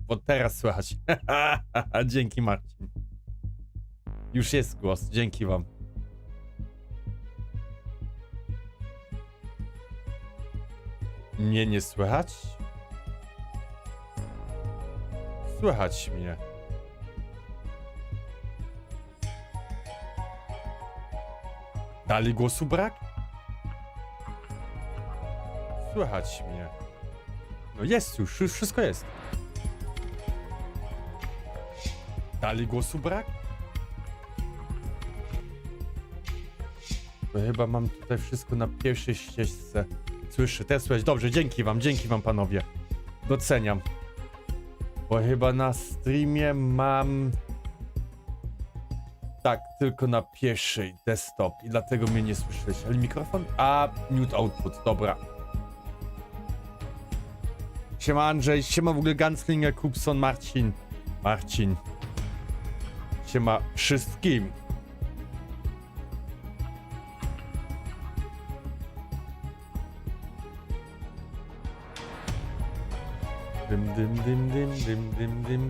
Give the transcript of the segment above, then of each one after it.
bo teraz słychać. Dzięki, Marcin. Już jest głos, dzięki wam. Mnie nie słychać? Słychać mnie. Dalej głosu brak? Słychać mnie. No jest już wszystko jest. Dalej głosu brak? Bo chyba mam tutaj wszystko na pierwszej ścieżce. Słyszę, teraz słychać. Dobrze, dzięki wam panowie. Doceniam. Bo chyba na streamie mam... Tak, tylko na pierwszej desktop i dlatego mnie nie słyszeliście. Ale mikrofon? A, mute output, dobra. Siema Andrzej, siema w ogóle Gunslinger, Kupson, Marcin. Siema wszystkim.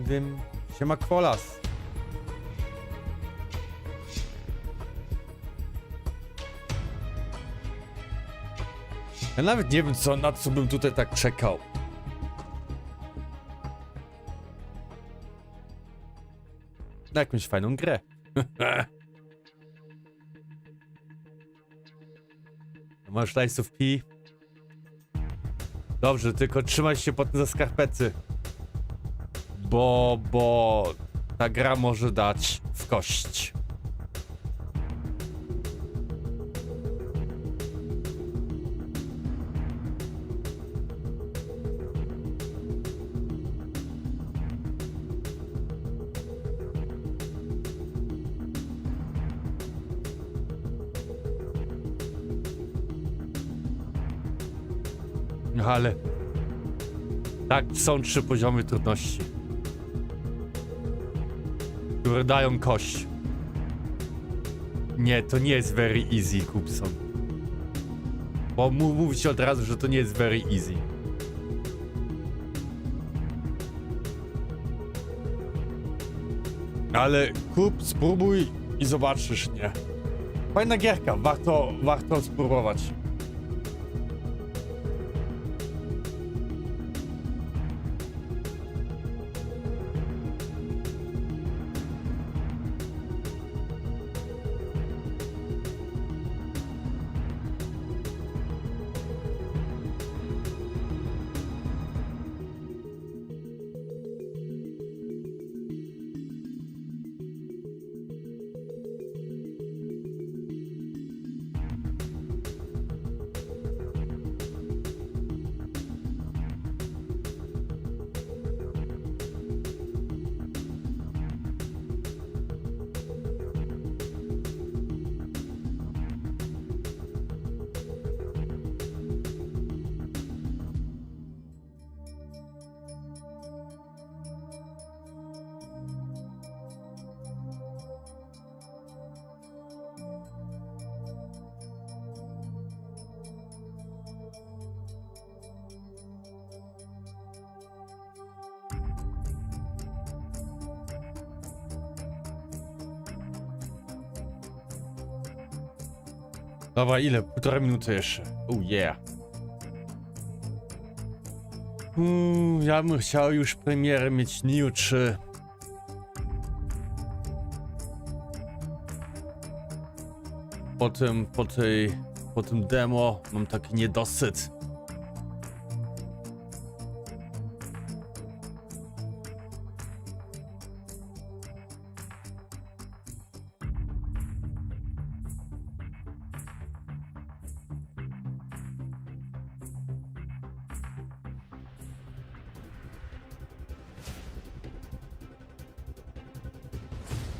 Dym. Siema Kwolas. Ja nawet nie wiem na co bym tutaj tak czekał. Na jakąś fajną grę. Masz Lies of P? Dobrze, tylko trzymaj się potem za skarpety. Bo ta gra może dać w kość. Ale tak, są 3 poziomy trudności, które dają kość. Nie, to nie jest very easy, Kupson. Bo mówicie od razu, że to nie jest very easy. Ale kup, spróbuj i zobaczysz, nie? Fajna gierka, warto spróbować. Dobra, ile? 1,5 minuty jeszcze. Oh yeah. Ja bym chciał już premierę mieć New 3. Po tym demo mam taki niedosyt.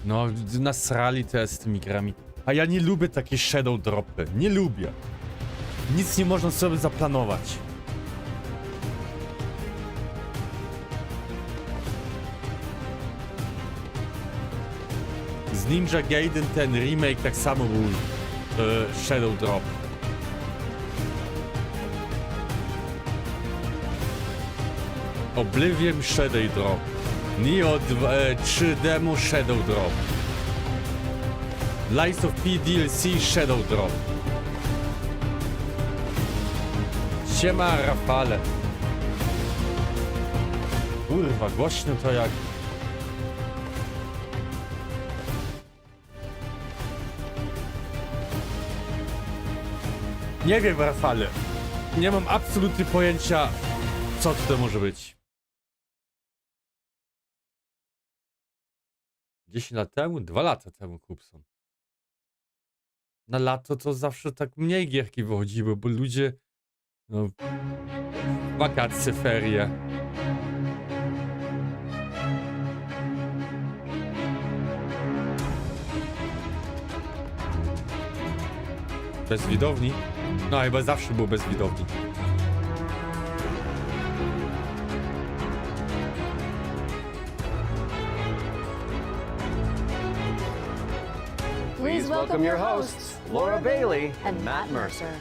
No, nasrali to z tymi grami. A ja nie lubię takie shadow dropy. Nie lubię. Nic nie można sobie zaplanować. Z Ninja Gaiden ten remake tak samo był shadow drop. Oblivion Shadow Drop. Neo 3 Demo Shadow Drop. Lies of P DLC Shadow Drop. Siema Rafale. Kurwa, głośno to jak... Nie wiem, Rafale. Nie mam absolutnie pojęcia, co to może być. 10 lat temu? 2 lata temu, Kupson. Na lato to zawsze tak mniej gierki wychodziły, bo ludzie... No... Wakacje, ferie. Bez widowni? No chyba zawsze był bez widowni. Please welcome your hosts, Laurę Bailey and Matthew Mercera.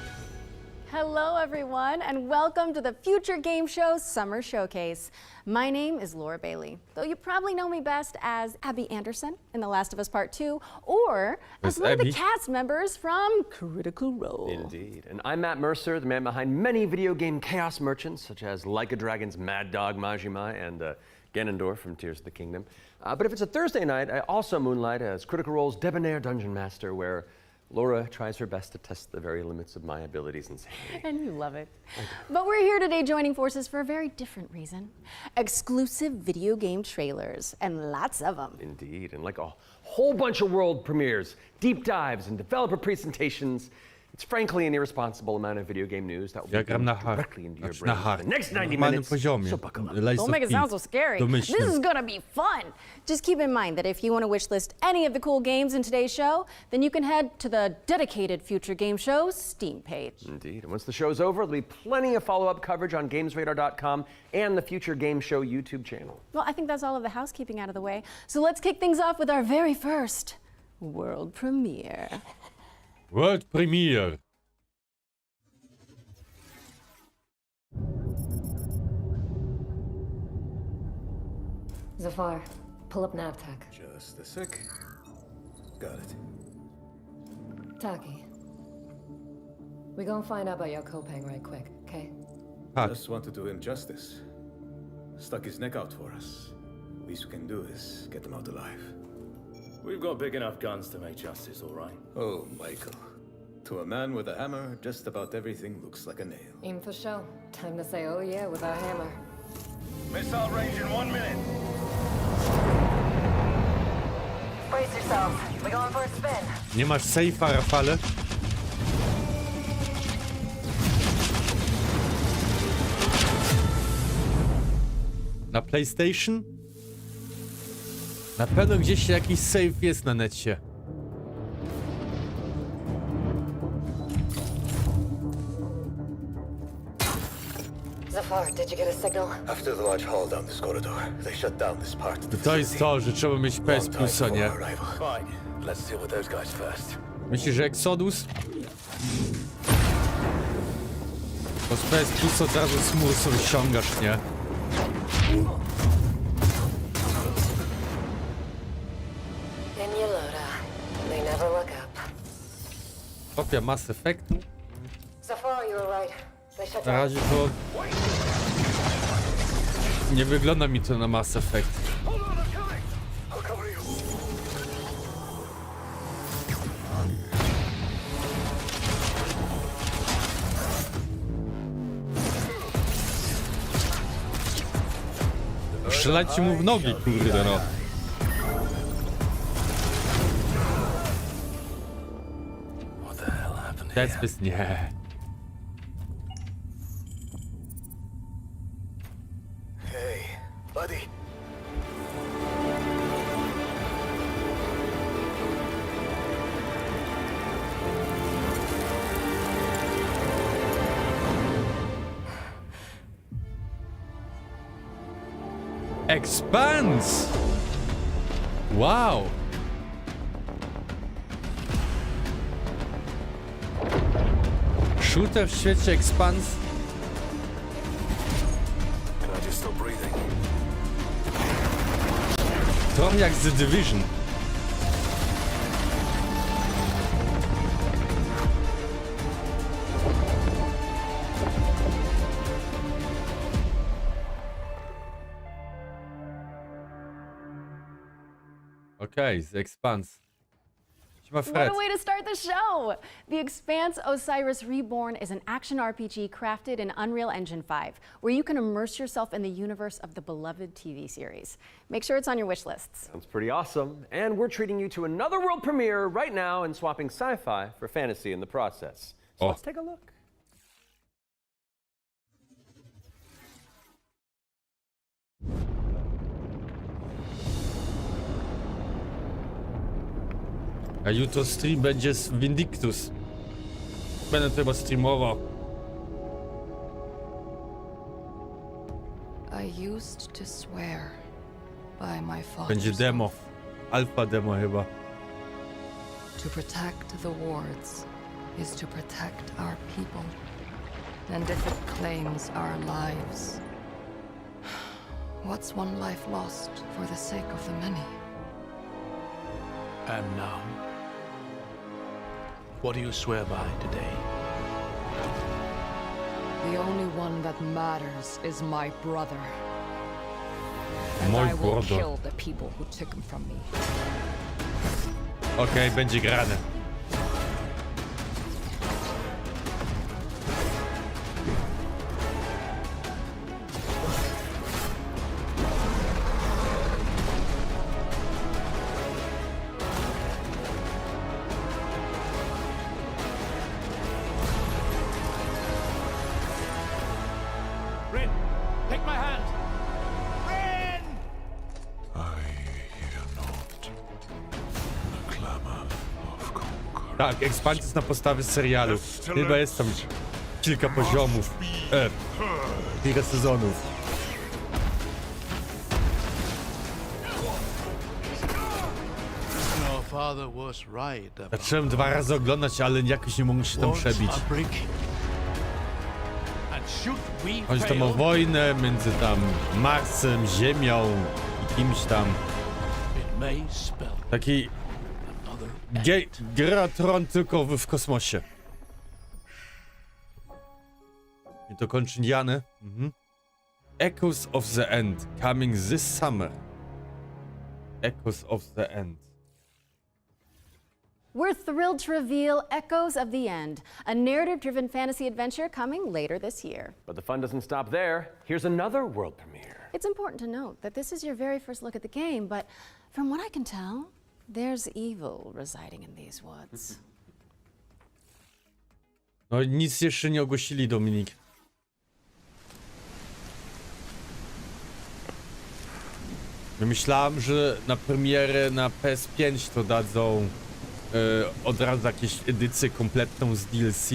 Hello, everyone, and welcome to the Future Game Show Summer Showcase. My name is Laurę Bailey, though you probably know me best as Abby Anderson in The Last of Us Part 2, or as one of the cast members from Critical Role. Indeed. And I'm Matt Mercer, the man behind many video game chaos merchants, such as Like a Dragon's Mad Dog Majima and Ganondorf from Tears of the Kingdom. But if it's a Thursday night, I also moonlight as Critical Role's debonair dungeon master, where Laura tries her best to test the very limits of my abilities and sanity. And you love it. But we're here today joining forces for a very different reason. Exclusive video game trailers, and lots of them. Indeed, and like a whole bunch of world premieres, deep dives, and developer presentations. It's frankly an irresponsible amount of video game news that will be directly into your brain for the next 90 minutes. So buckle up. Don't make it sound so scary. This is gonna be fun. Just keep in mind that if you want to wishlist any of the cool games in today's show, then you can head to the dedicated Future Game Show's Steam page. Indeed, and once the show's over, there'll be plenty of follow-up coverage on GamesRadar.com and the Future Game Show YouTube channel. Well, I think that's all of the housekeeping out of the way. So let's kick things off with our very first world premiere. World Premiere. Zafar, pull up NavTech. Just a sec. Got it. Taki. We gonna find out about your Kopang right quick, okay? Just want to do him justice. Stuck his neck out for us. Least we can do is get him out alive. We've got big enough guns to make justice, all right? Oh, Michael. To a man with a hammer, just about everything looks like a nail. Aim for show. Time to say oh yeah with our hammer. Missile range in 1 minute. Brace yourselves. We going for a spin. Nie masz safe'a, Rafale? Na PlayStation? Na pewno gdzieś jakiś save jest na necie. Zafar, did you get a signal? After the large haul down this corridor, they shut down this part of the To jest to, że trzeba mieć PS Plusa, nie? Fine. Let's deal with those guys first. Myślisz, że Exodus? Bo z PS Plusa od razu smur sobie ściągasz, nie? In you load They never look up. Kopia Mass Effectu? Zafar, you were right. They shut Na down. razie to... Nie wygląda mi to na Mass Effect. Strzelajcie mu w nogi, kurde no. Dead nie. Hey, buddy. Expanse! Wow! Shooter w świecie Expanse? Can I just stop breathing? Trochę jak The Division. Okej, The Expanse. Siema What Fred. a way to start the show! The Expanse Osiris Reborn is an action RPG crafted in Unreal Engine 5, where you can immerse yourself in the universe of the beloved TV series. Make sure it's on your wish lists. Sounds pretty awesome. And we're treating you to another world premiere right now and swapping sci-fi for fantasy in the process. So Oh. let's take a look. A jutro stream będzie z Vindictus. Będę to chyba streamował. I used to swear by my Będzie father's demo. oath Alfa demo chyba. to protect the wards is to protect our people. And if it claims our lives, what's one life lost for the sake of the many? And now, what do you swear by today? The only one that matters is my brother. And Mój I will brother. kill the people who took him from me. Okej, będzie grane. Rin, take my hand. Rin! Tak, Expanse jest na podstawie serialu. Chyba jest tam kilka poziomów. Kilka sezonów. Your father was right about Zacząłem 2 razy oglądać, ale jakoś nie mogłem się tam words przebić. are breaking. And should we Chodzi tam o fail, wojnę między tam Marsem, Ziemią i kimś tam. it may spell Taki another gra Tron tylko w kosmosie. I to kończy Indiany. Echoes of the End, coming this summer. Echoes of the End. We're thrilled to reveal Echoes of the End, a narrative-driven fantasy adventure coming later this year. But the fun doesn't stop there. Here's another world premiere. It's important to note that this is your very first look at the game, but from what I can tell, there's evil residing in these woods. No nic jeszcze nie ogłosili, Dominik. Myślałem, że na premierę na PS5 to dadzą od razu jakieś edycję kompletną z DLC,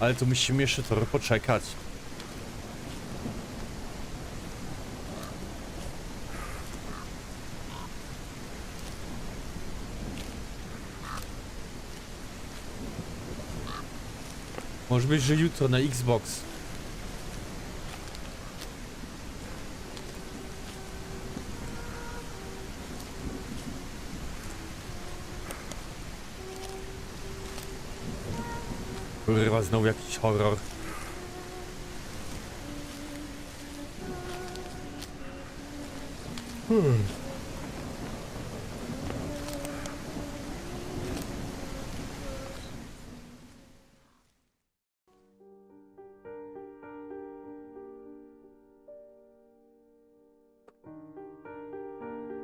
ale to musimy jeszcze trochę poczekać. Może być, że jutro na Xbox. Kurwa, znowu jakiś horror.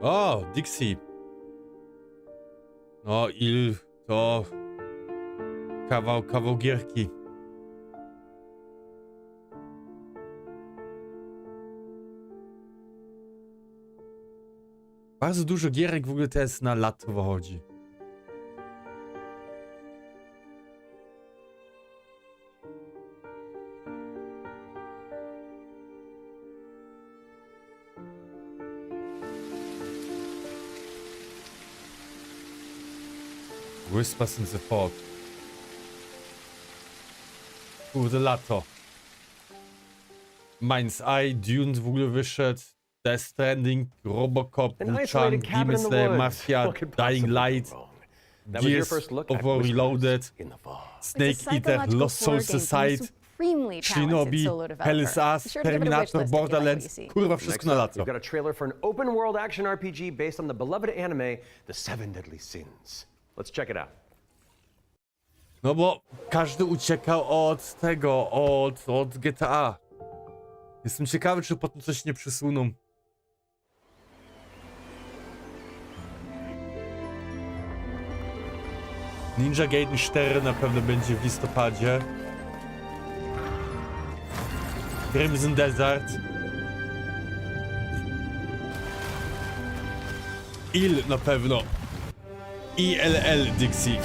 O, Dixie. No i to kawał gierki. Bardzo dużo gierek w ogóle teraz na lato wychodzi. Whispers in the Fog. Kurde, lato. Mind's Eye, Dune w ogóle wyszedł. Death Stranding, Robocop, An Wu-Chang, isolated cabin Demon in the Slayer, woods. Mafia, What could Dying possibly go Light, wrong? That was your Gears first look of at War Whispers Reloaded, in the Fog. Snake It's a Eater, psychological Lost horror Souls game from a Society, supremely talented Shinobi, solo developer. Hell's Ass, Be sure to give it a wish Terminator, list if you like what you Borderlands, see. kurwa Next wszystko na up, lato. we've got a trailer for an open-world action RPG based on the beloved anime, The Seven Deadly Sins. Let's check it out. No bo każdy uciekał od tego, od GTA. Jestem ciekawy, czy potem coś nie przesuną. Ninja Gaiden 4 na pewno będzie w listopadzie. Crimson Desert. Il na pewno. ILL Dixie.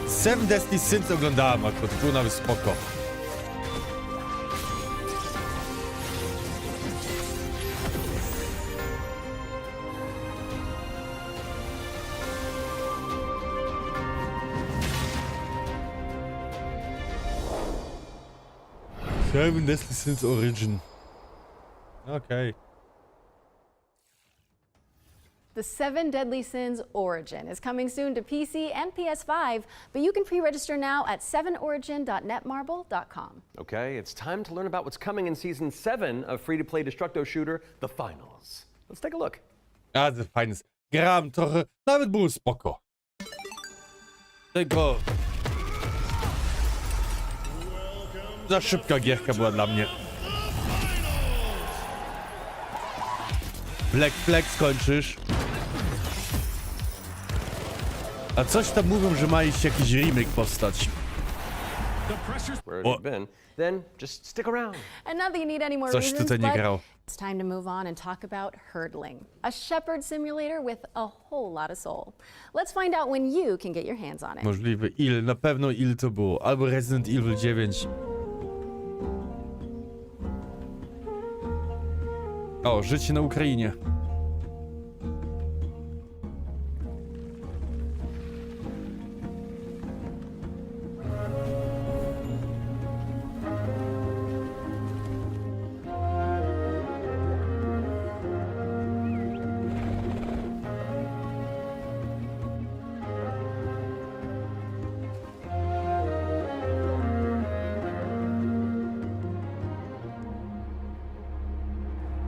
Seven Deadly Sins oglądałem akurat, było nawet spoko. Seven Deadly Sins Origin. Okay. The Seven Deadly Sins Origin is coming soon to PC and PS5, but you can pre-register now at 7origin.netmarble.com. Okay, it's time to learn about what's coming in Season 7 of free-to-play Destructo shooter, The Finals. Let's take a look. A, to fajne. Grałem trochę, nawet było spoko. Tylko... Za szybka gierka była dla mnie. Black Flag skończysz. A coś tam mówią, że ma iść jakiś remake powstać. Where have you been? Then just stick around. And not that you need any more Coś reasons, tutaj nie but grało. it's time to move on and talk about hurdling, a shepherd simulator with a whole lot of soul. Let's find out when you can get your hands on it. Możliwe. Na pewno to było. Albo Resident Evil 9. O, życie na Ukrainie.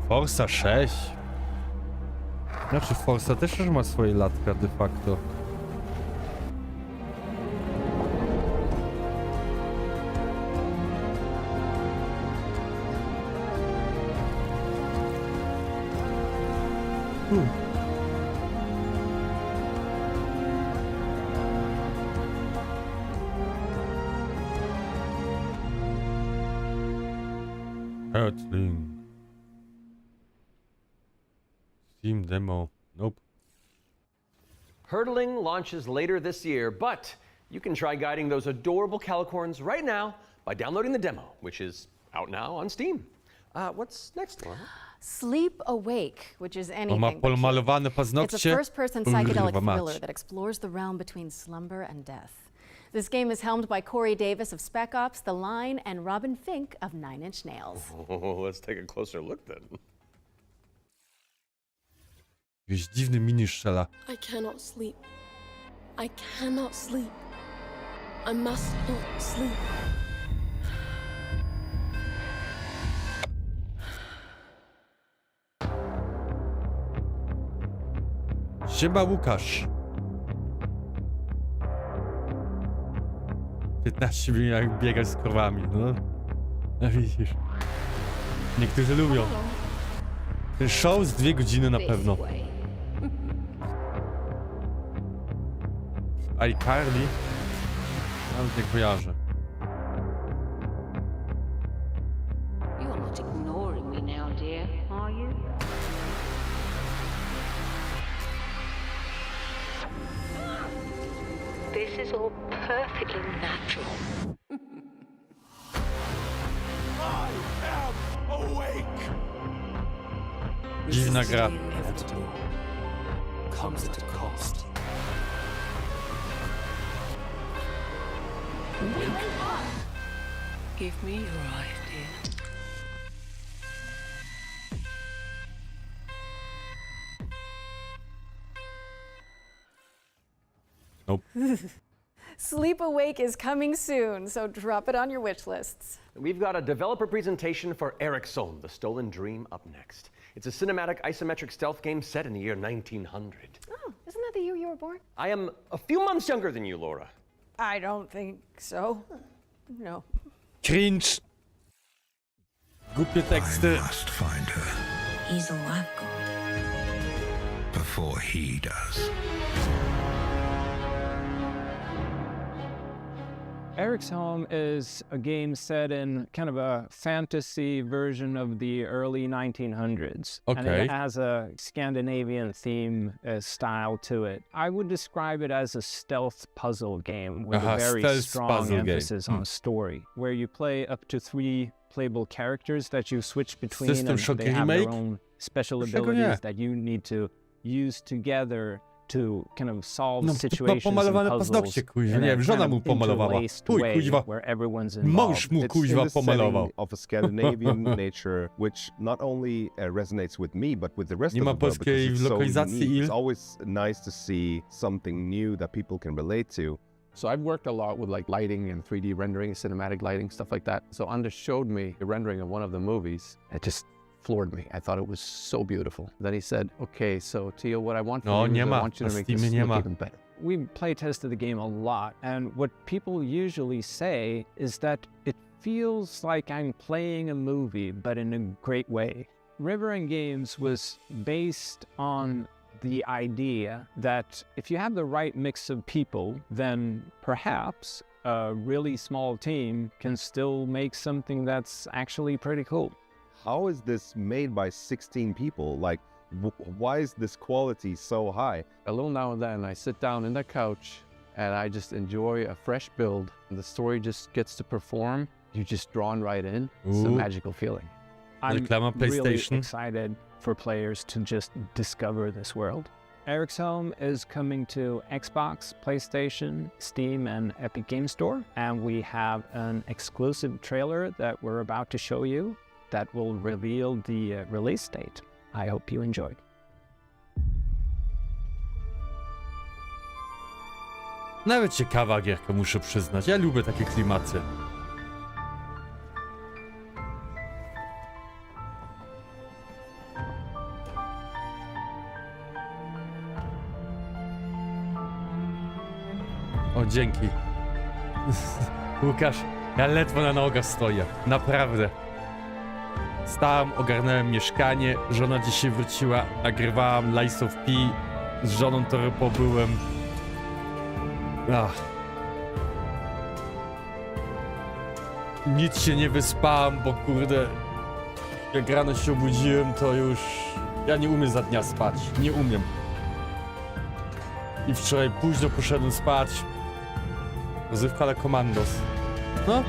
Forza 6. Znaczy Forza też już ma swoje latka de facto. Hurtling. Steam demo. Nope. Hurdling launches later this year, but you can try guiding those adorable calicorns right now by downloading the demo, which is out now on Steam. What's next, Laura? Sleep Awake, which is On ma anything but cute. pomalowane It's a paznokcie. first-person psychedelic Kurwa mać. thriller that explores the realm between slumber and death. This game is helmed by Corey Davis of Spec Ops, The Line, and Robin Fink of Nine Inch Nails. Oh, let's take a closer look then. Jakiś dziwny mini strzela. I cannot sleep. I cannot sleep. I must not sleep. Siema Łukasz. 15 minut jak biegać z krowami, no. No widzisz. Niektórzy lubią. Ten show z 2 godziny na pewno. iCarly? Nawet nie kojarzę. You're not ignoring me now, dear, are you? This is all perfectly natural. Dziwna gra. Comes at a cost. Give me your idea. Nope. Sleep Awake is coming soon, so drop it on your wish lists. We've got a developer presentation for Ericsson, The Stolen Dream, up next. It's a cinematic isometric stealth game set in the year 1900. Oh, isn't that the year you were born? I am a few months younger than you, Laura. I don't think so. No. Cringe. Głupie teksty. Must find her He's all I've got. before he does. Eric's Home is a game set in kind of a fantasy version of the early 1900s. And Okay. it has a Scandinavian theme style to it. I would describe it as a stealth puzzle game with a very stealth strong puzzle game. emphasis on story, where you play up to 3 playable characters that you switch between, System and Shock they have their remake? own special Dlaczego abilities nie? that you need to use together to kind of solve No, situations and pomalowane puzzles paznokcie, kuźwa, in nie a wiem, żona kind mu of pomalowała. interlaced Chuj, way kuźwa, where everyone's mąż involved. mu It's in kuźwa the pomalował. setting of a Scandinavian nature, which not only resonates with me, but with the rest Nie of ma the world, because polskiej it's so lokalizacji, unique. il? It's always nice to see something new that people can relate to. So I've worked a lot with like lighting and 3D rendering, cinematic lighting, stuff like that. So Anders showed me the rendering of one of the movies. It just floored me. I thought it was so beautiful. Then he said, okay, so Tio, what I want from No, you nie is I ma. want you Na to make Steamie this nie look ma. even better. We play tested the game a lot, and what people usually say is that it feels like I'm playing a movie, but in a great way. River and Games was based on the idea that if you have the right mix of people, then perhaps a really small team can still make something that's actually pretty cool. How is this made by 16 people? Like, why is this quality so high? A little now and then I sit down in the couch and I just enjoy a fresh build. And the story just gets to perform. You're just drawn right in. It's a Ooh. magical feeling. I'm Reklama really PlayStation. excited for players to just discover this world. Eric's Home is coming to Xbox, PlayStation, Steam, and Epic Game Store. And we have an exclusive trailer that we're about to show you that will reveal the release date. I hope you enjoy. Nawet ciekawa gierka, muszę przyznać. Ja lubię takie klimaty. O, dzięki. Łukasz, ja ledwo na nogach stoję. Naprawdę. Stałem, ogarnąłem mieszkanie, żona dzisiaj wróciła, nagrywałam Lies of P, z żoną trochę pobyłem. Ach. Nic się nie wyspałem, bo kurde, jak rano się obudziłem, to już... Ja nie umiem za dnia spać, nie umiem. I wczoraj późno poszedłem spać. Rozrywka ale Commandos. No.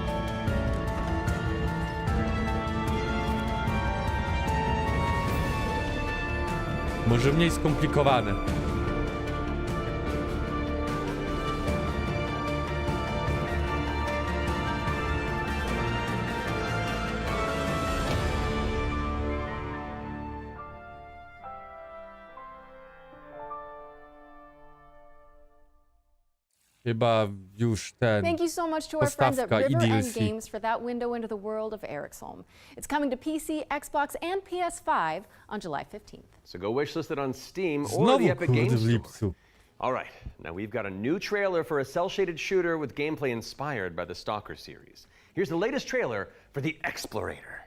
Może mniej skomplikowane. Chyba już ten. Thank you so much to our friends at Postawka i River and DLC. Games for that window into the world of Eric's Home. It's coming to PC, Xbox, and PS5 on July 15th. So go wishlist it on Steam or Znowu the Epic kurde Games w Store. lipcu. All right, now we've got a new trailer for a cel-shaded shooter with gameplay inspired by the Stalker series. Here's the latest trailer for The Explorator.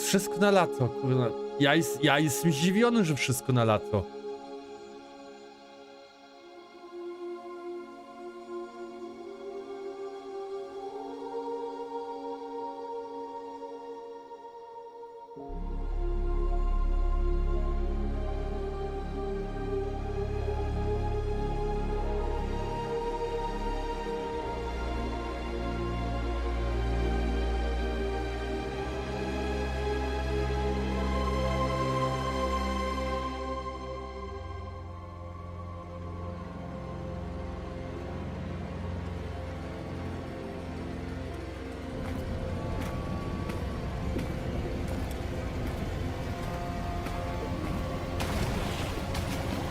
Wszystko na lato, kurwa. Ja jestem zdziwiony, że wszystko na lato.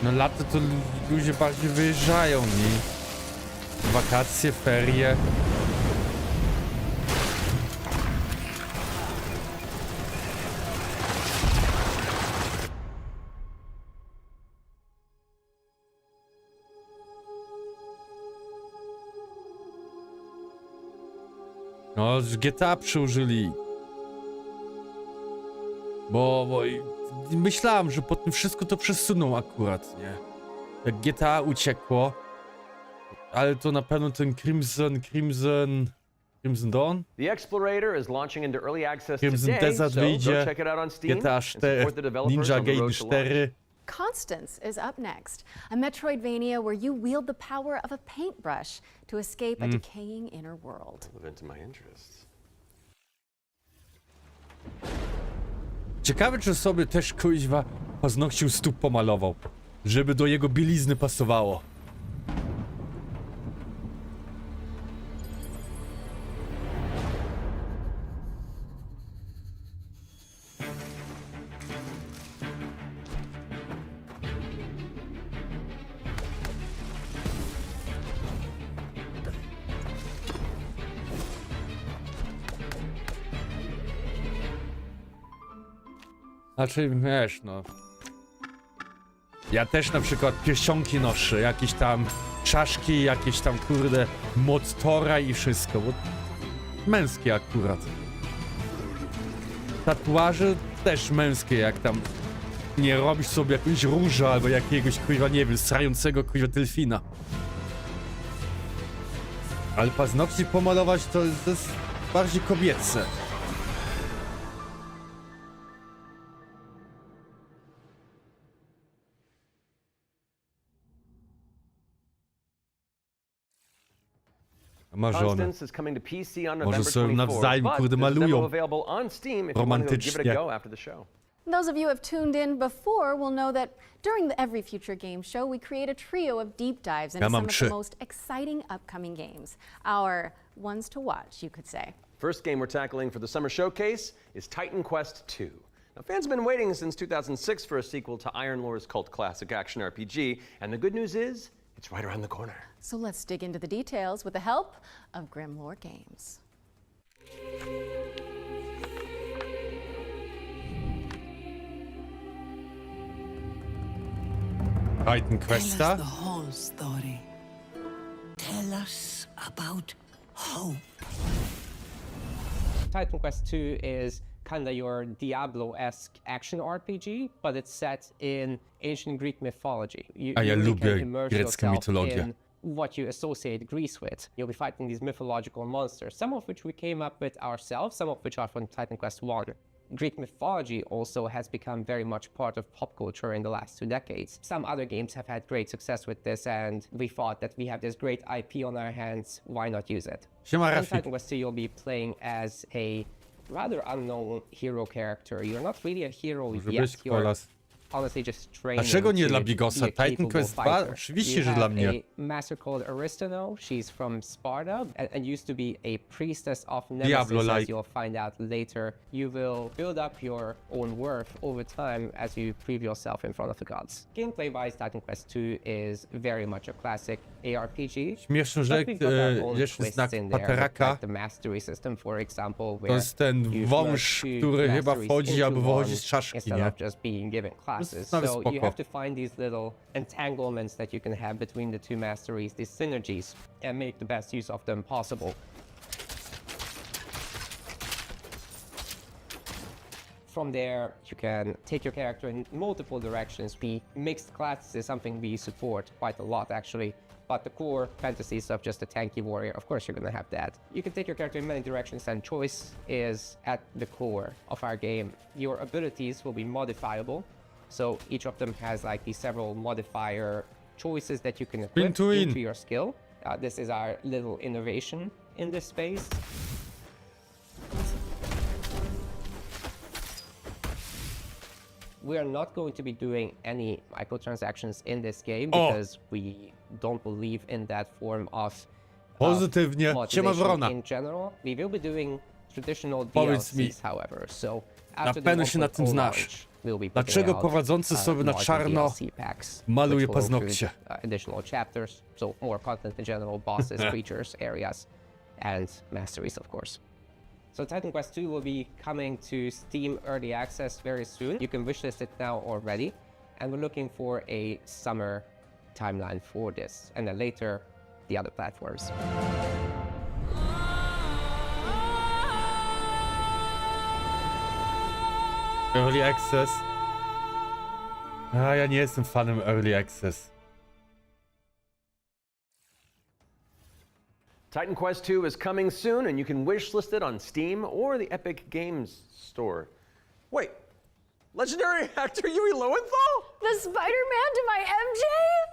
No lato to ludzie bardziej wyjeżdżają, nie? Wakacje, ferie. No, z GTA przyłożyli. Bo myślałem, że po tym wszystko to przesuną akurat, nie? Jak GTA uciekło, ale to na pewno ten Crimson Dawn? The Explorator is launching into early access Crimson today, Desert so go wyjdzie, check it out on Steam GTA and 4, support the developers Ninja on the road Gaiden to launch. 4. Constance is up next, a Metroidvania where you wield the power of a paintbrush to escape a decaying inner world. Live into my interests. Ciekawe, czy sobie też kuźwa paznokci u stóp pomalował, żeby do jego bielizny pasowało. Znaczy, wiesz, no... Ja też na przykład pierścionki noszę, jakieś tam czaszki, jakieś tam, kurde, moc Tora i wszystko, bo... Męskie akurat. Tatuaże też męskie, jak tam... Nie robisz sobie jakąś różę albo jakiegoś, kurwa, nie wiem, srającego, kurwa, delfina. Ale paznokcie pomalować to jest bardziej kobiece. Ma żonę. Constance is coming to PC on Może November sobie 24th, nawzajem, but kurde, there's a demo malują. available on Steam if you want to give it a Romantycznie. go after the show. Those of you who have tuned in before will know that during the Every Future Game Show, we create a trio of deep dives into some of the most exciting upcoming games. Our ones to watch, you could say. First game we're tackling for the summer showcase is Titan Quest II. Now, fans have been waiting since 2006 for a sequel to Iron Lore's cult classic action RPG, and the good news is, it's right around the corner. So let's dig into the details with the help of Grimlore Games. Titan Questa? Tell us the whole story. Tell us about hope. Titan Quest II is kind of your Diablo-esque action RPG, but it's set in ancient Greek mythology. You A ja really lubię can immerse grecką yourself mitologię. in what you associate Greece with. You'll be fighting these mythological monsters, some of which we came up with ourselves, some of which are from Titan Quest I. Greek mythology also has become very much part of pop culture in the last 2 decades. Some other games have had great success with this, and we thought that we have this great IP on our hands, why not use it? In Titan Quest 2, you'll be playing as a rather unknown hero character. You're not really a hero yet, you're honestly just training. Dlaczego nie to dla be Bigosa? a Titan capable Quest 2? fighter. Oczywiście, You że dla have mnie. a master called Aristono. She's from Sparta and used to be a priestess of Nemesis, Diablo-like. as you'll find out later. You will build up your own worth over time as you prove yourself in front of the gods. Gameplay-wise, Titan Quest 2 is very much a classic ARPG. Śmieszne, że jeszcze znak Pateraka like the mastery system, for example, to where jest ten you wąż, merge który two chyba masteries wchodzi albo into wychodzi one z czaszki, instead nie? of just being given classes. nawet So spoko. you have to find these little entanglements that you can have between the two masteries, these synergies, and make the best use of them possible. From there, you can take your character in multiple directions. Mixed classes is something we support quite a lot, actually. But the core fantasies of just a tanky warrior, of course you're gonna have that. You can take your character in many directions, and choice is at the core of our game. Your abilities will be modifiable. So each of them has like these several modifier choices that you can equip into your skill. This is our little innovation in this space. We are not going to be doing any microtransactions in this game because we don't believe in that form of Pozytywnie. Siema Wrona. in general. We will be doing traditional Powiedz mi, DLCs, however. So na after pewno the się na tym 1.0 znasz. launch, we'll be putting Dlaczego out, prowadzący sobie na larger czarno DLC packs, maluje which will paznokcie? include, additional chapters, so more content in general, bosses, creatures, areas, and masteries, of course. So Titan Quest 2 will be coming to Steam Early Access very soon. You can wishlist it now already, and we're looking for a summer timeline for this, and then later the other platforms. Early Access? A ja nie jestem fanem Early Access. Titan Quest 2 is coming soon, and you can wishlist it on Steam or the Epic Games Store. Wait, legendary actor Yui Lowenthal? The Spider-Man to my MJ?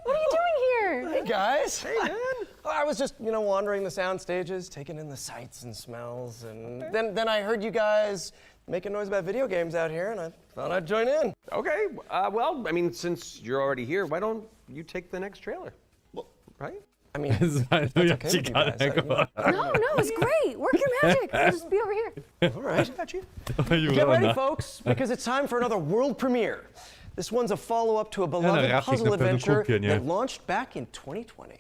What are you doing here? Hey guys. Hey man. I was just, wandering the sound stages, taking in the sights and smells, and then I heard you guys making noise about video games out here, and I thought I'd join in. Okay, well, I mean, since you're already here, why don't you take the next trailer? Well, right? I mean, that's okay with you guys. No, it's great. Work your magic. I'll just be over here. All right. Got you. Get ready, folks, because it's time for another world premiere. This one's a follow-up to a beloved puzzle adventure that launched back in 2020.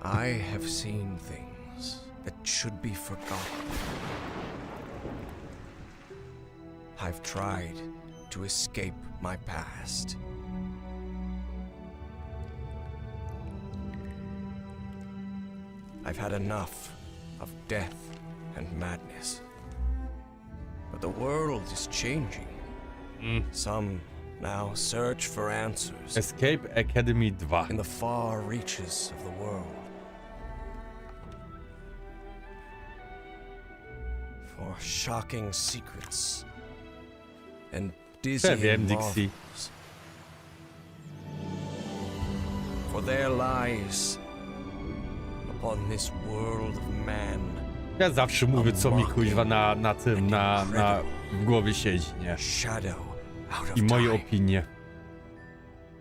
I have seen things that should be forgotten. I've tried to escape my past. I've had enough of death and madness. But the world is changing. Some now search for answers. Escape Academy 2. In the far reaches of the world. For shocking secrets and dizzying marvels. For there lies upon this world of man. Ja zawsze mówię, co mi kuźwa na tym, w głowie siedzi, nie? I moje opinie.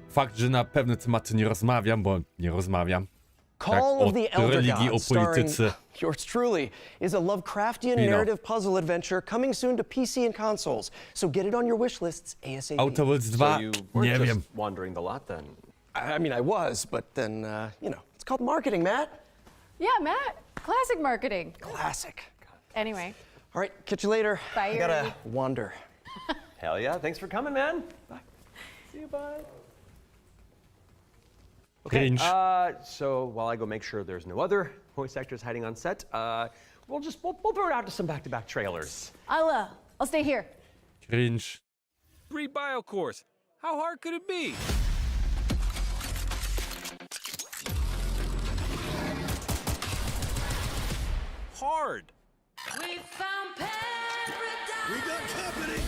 Fakt, że na pewne tematy nie rozmawiam, bo nie rozmawiam. Tak, o religii, o polityce. Yours truly is a Lovecraftian narrative puzzle adventure coming soon to PC and consoles. So get it on your wish lists ASAP. Outer Worlds 2? Nie wiem. Wandering the lot then. I mean, I was, but then, it's called marketing, Matt. Yeah, Matt. Classic marketing. Classic. Anyway. All right, catch you later. Bye. I gotta wander. Hell yeah, thanks for coming, man. Bye. See you, bye. Okay, so while I go make sure there's no other voice actors hiding on set, we'll throw it out to some back-to-back trailers. I'll stay here. Cringe. Read bio course. How hard could it be? Hard. We found paradise. We got company.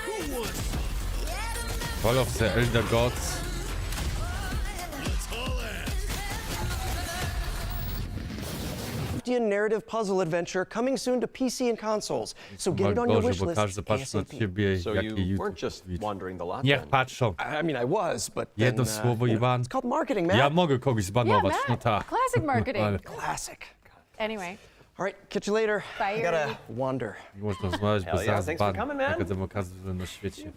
Who won? Call of the Elder Gods. Narrative puzzle adventure coming soon to PC and consoles. So get it on your wish list ASAP. So you weren't just wandering the lot Niech then? patrzą. I mean, I was, but then, Jedno słowo i ban. It's called marketing, Matt. Ja mogę kogoś zbanować, Yeah, no Matt. tak. Classic marketing. Classic. Anyway. All right, catch you later. Bye. I gotta wander. Nie można rozmawiać bez yeah, thanks for ban. coming, man. Taka demokracja na świecie.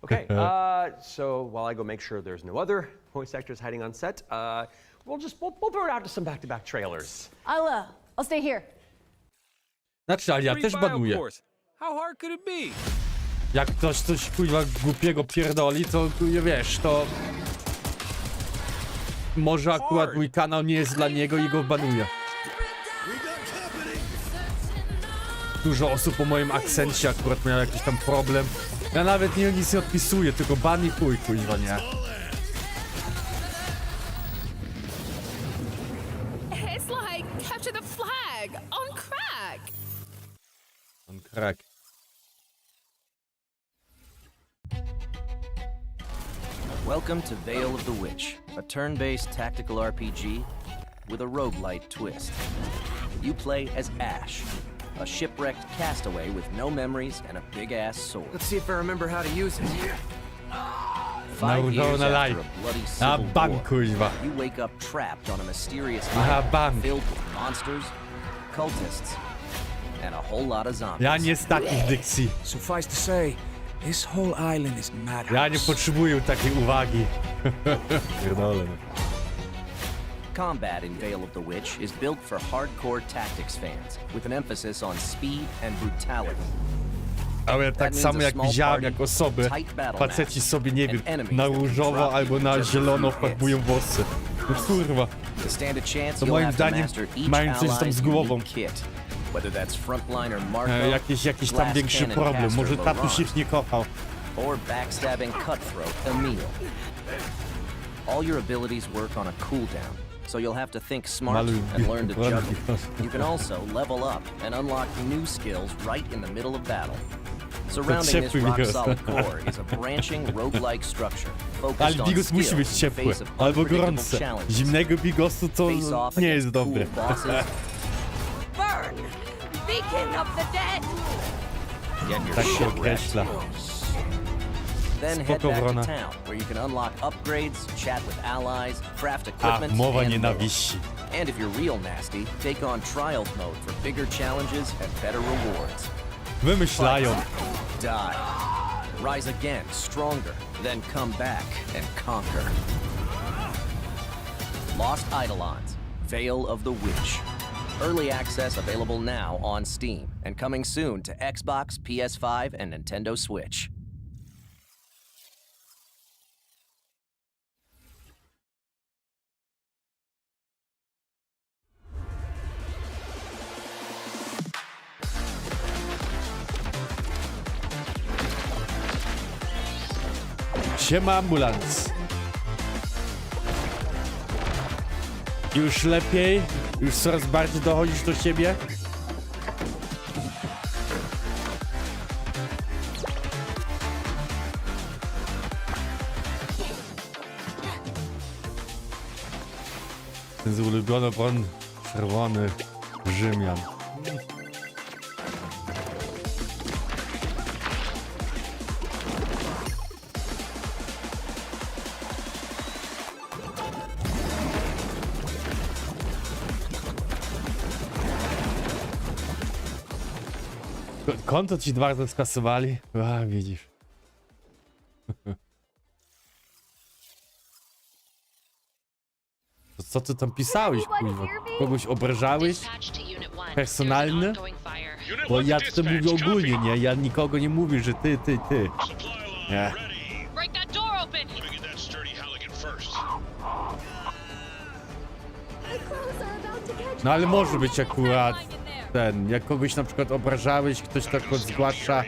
Okay, so while I go make sure there's no other voice actors hiding on set, we'll throw it out to some back-to-back trailers. I'll stay here. Znaczy, ale ja też banuję. How hard could it be? Jak ktoś coś kurwa głupiego pierdoli, to wiesz, to może akurat mój kanał nie jest dla niego i go banuję. Dużo osób po moim akcencie akurat miało jakiś tam problem. Ja nawet nic nie odpisuję, tylko ban i chuj, kurwa, nie. It's like capture the flag on crack. On crack. Welcome to Veil of the Witch, a turn-based tactical RPG with a roguelite twist. You play as Ash, a shipwrecked castaway with no memories and a big-ass sword. Let's see if I remember how to use it. 5 years na after live. a bloody Na civil bank, war, kuźwa. you wake up trapped on a mysterious Na island bank. filled with monsters, cultists, and a whole lot of zombies. Ja nie z takich dykcji. Suffice to say, this whole island is madhouse. Ja nie potrzebuję takiej uwagi. Pierdolę. Combat in Veil of the Witch is built for hardcore tactics fans, with an emphasis on speed and brutality. Ale tak samo jak widziałem, jak osoby, faceci sobie, nie wiem, na różowo albo na zielono farbują włosy. No kurwa. To moim zdaniem mają coś tam z głową. Jakiś tam większy problem. Może tatuś ich nie kochał. Or backstabbing cutthroat Emil. All your abilities work on a cooldown, so you'll have to think smart and learn to juggle. You can also level up and unlock new skills right in the middle of battle. Surrounding this rock-solid core is a branching, roguelike structure focused on Bigos musi skill być in the ciepły face of albo unpredictable gorące. challenges. Zimnego bigosu to nie jest dobre. Burn! Beacon of the dead! Tak się określa. Then head back to town, where you can unlock upgrades, chat with allies, craft equipment, mowa and nienawiści. more. And if you're real nasty, take on trials mode for bigger challenges and better rewards. Wymyślają. Die. Rise again, stronger, then come back and conquer. Lost Eidolons, Veil of the Witch. Early access available now on Steam, and coming soon to Xbox, PS5, and Nintendo Switch. Siema ambulans. Już lepiej? Już coraz bardziej dochodzisz do siebie? Ten z ulubiony pan czerwony Rzymian. Konto ci dwa razy skasowali? A, widzisz. To co ty tam pisałeś, kurwa? Kogoś obrażałeś? Personalny? Bo ja to mówię ogólnie, nie? Ja nikogo nie mówię, że ty. Nie. No ale może być akurat ten, jak kogoś na przykład obrażałeś, ktoś tak zgłasza.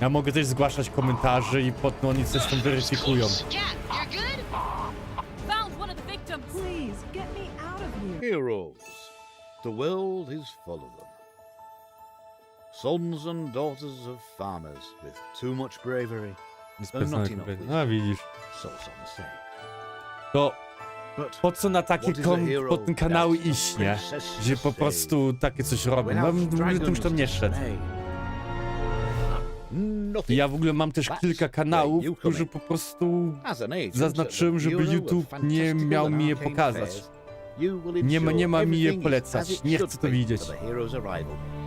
Ja mogę też zgłaszać komentarze i potem oni coś tam weryfikują. Heroes. The world is full of them. Sons and daughters of farmers with too much bravery and not enough wisdom. A widzisz. So some say. To po co na takie potem kanały iść, nie? Że po prostu takie coś robią. No bym już tam nie szedł. Ja w ogóle mam też kilka kanałów, którzy po prostu zaznaczyłem, żeby YouTube nie miał mi je pokazać. Nie ma mi je polecać. Nie chcę to widzieć.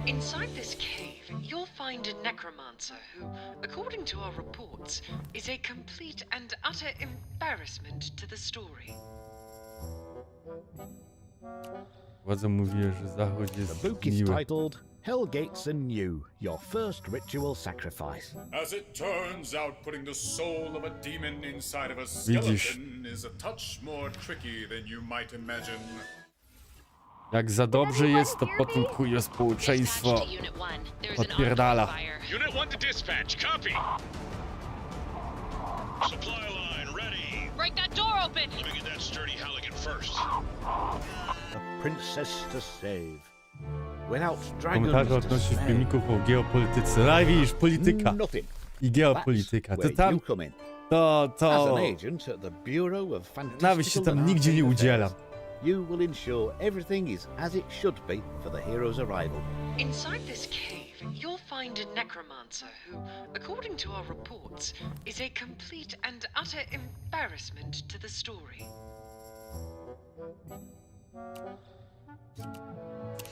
Inside this cave, you'll find a necromancer who, according to our reports, is a complete and utter embarrassment to the story. Władza mówiła, że Zachód jest miły. Hell Gates Anew, your first ritual sacrifice. As it turns out, putting the soul of a demon inside of a skeleton is a touch more tricky than you might imagine. Jak za dobrze jest, to potem kuje społeczeństwo odpierdala. Unit 1 to dispatch, copy. Supply line ready. Break that door open. Let me get that sturdy Halligan first. A princess to save. Komentarze odnośnie filmików o geopolityce. No i widzisz, polityka i geopolityka. To nawet się tam nigdzie nie udzielam. Inside this cave, you'll find a necromancer who, according to our reports, is a complete and utter embarrassment to the story.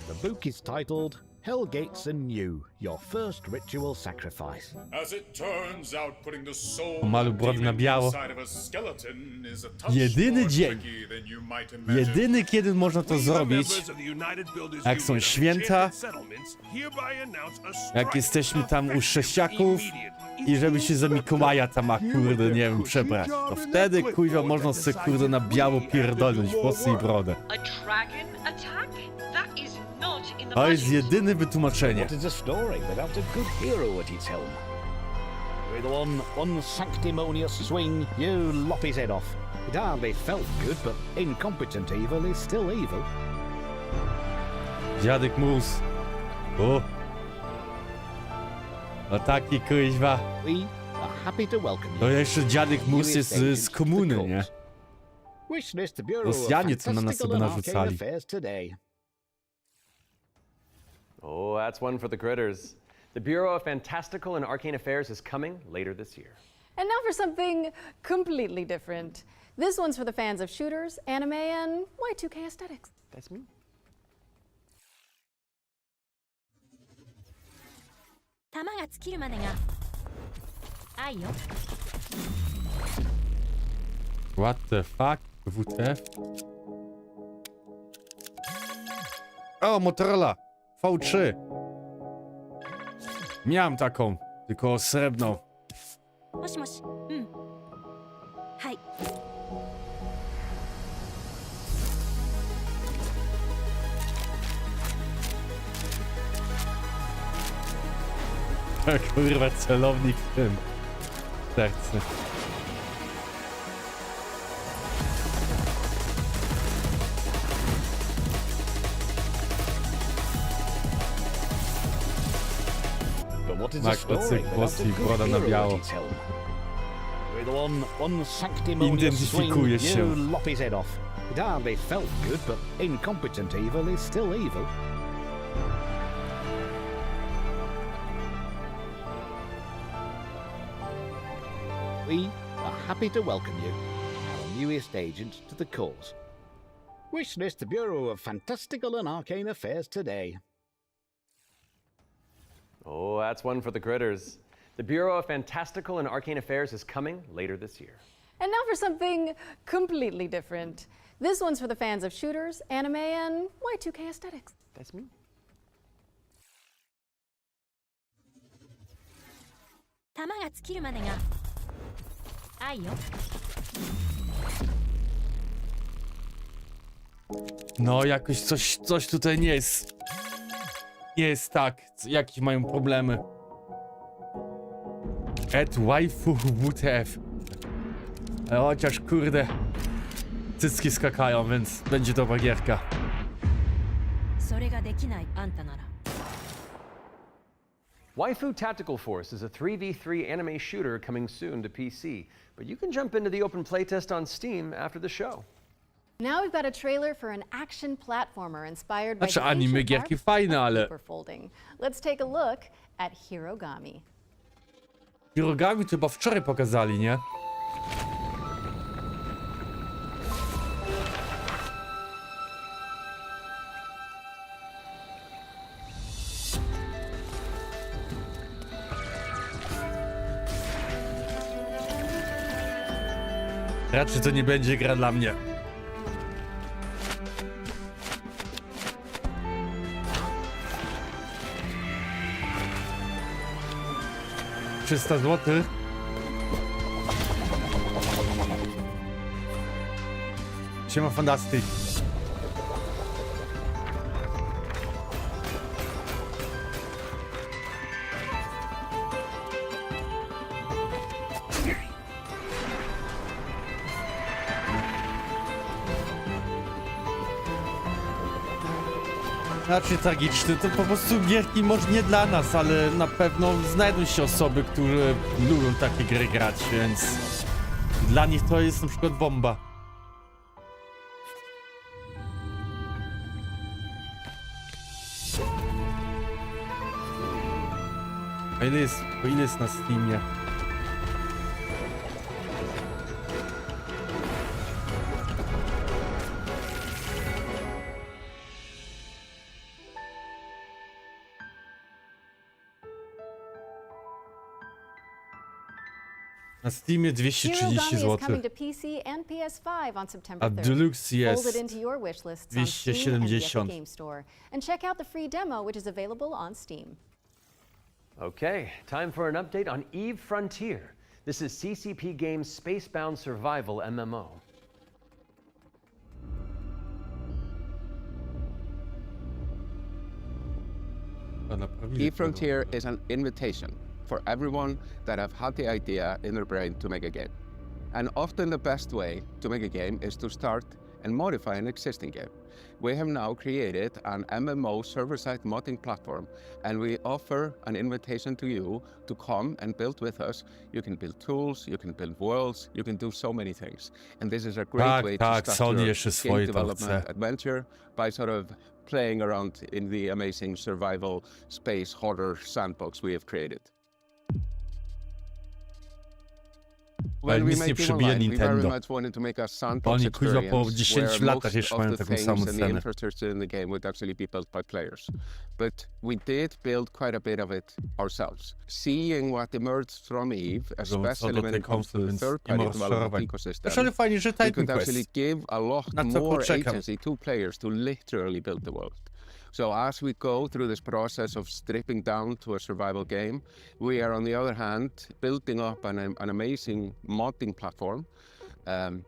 The book is titled Hell Gates Anew, Your First Ritual Sacrifice. As it turns out, putting the soul Pomalu of a brody na demon biało. inside of a skeleton is a touch Jedyny more dzień. tricky than you might imagine. Jedyny, kiedy można to zrobić, jak są święta, jak jesteśmy tam u sześciaków i żeby się za Mikołaja tam, a kurde, nie wiem, przebrać. To wtedy, kuźwa, można sobie, kurde, na biało pierdolnąć włosy i brodę. A dragon attack? That is not in the To jest budget. jedyne wytłumaczenie. What is a story without a good hero at its helm? With one unsanctimonious swing, you lop his head off. It hardly felt good, but incompetent evil is still evil. Dziadek Mus. O. No taki, kuźwa. We are happy to welcome you. To jeszcze dziadek Mus jest z komuny, nie? Wish list the Bureau of Rosjanie, co na nas Fantastical sobie and Arcane narzucali. Affairs today. Oh, that's one for the critters. The Bureau of Fantastical and Arcane Affairs is coming later this year. And now for something completely different. This one's for the fans of shooters, anime, and Y2K aesthetics. That's me. What the fuck? WTF? O, Motorola V3. Miałem taką, tylko srebrną. もしもし、うん。はい。 Kurwa, celownik w tym serce. But what is a Mak, story cyk, without włosy a i good broda na hero biało. at its helm? With one unsanctimonious Identyfikuje swing, się. you lop his head off. It hardly felt good, but incompetent evil is still evil. We are happy to welcome you, our newest agent to the cause. Wish list the Bureau of Fantastical and Arcane Affairs today. Oh, that's one for the critters. The Bureau of Fantastical and Arcane Affairs is coming later this year. And now for something completely different. This one's for the fans of shooters, anime, and Y2K aesthetics. That's me. No, jakoś coś tutaj nie jest. Nie jest tak. Jakieś mają problemy. Add waifu WTF. Chociaż kurde. Cycki skakają, więc będzie dobra gierka. Waifu Tactical Force is a 3v3 anime shooter coming soon to PC, but you can jump into the open playtest on Steam after the show. Now we've got a trailer for an action platformer inspired by Znaczy the anime ancient gierki art fajne, of ale superfolding. Let's take a look at Hirogami. Hirogami to chyba wczoraj pokazali, nie? Raczej to nie będzie gra dla mnie. $300 zł. Siema Fantastic. Znaczy tragiczny, to po prostu gierki może nie dla nas, ale na pewno znajdą się osoby, które lubią takie gry grać, więc dla nich to jest na przykład bomba. A ile jest na Steamie? Na Steamie 230 zł. A Deluxe jest 270. And check out the free demo which is available on Steam. Okay, time for an update on Eve Frontier. This is CCP Games' Spacebound Survival MMO. Eve Frontier is an invitation for everyone that have had the idea in their brain to make a game. And often the best way to make a game is to start and modify an existing game. We have now created an MMO server-side modding platform, and we offer an invitation to you to come and build with us. You can build tools, you can build worlds, you can do so many things. And this is a great way to start your game development adventure by sort of playing around in the amazing survival space horror sandbox we have created. Ale nic nie przebija Nintendo. Oni kuźwa po 10 latach jeszcze mają taką samą cenę. But we did build quite a bit of it ourselves. Seeing what emerged from Eve, especially when it comes to the third-party development ecosystem, we could actually give a lot more agency to players to literally build the world. So as we go through this process of stripping down to a survival game, we are on the other hand building up an amazing modding platform.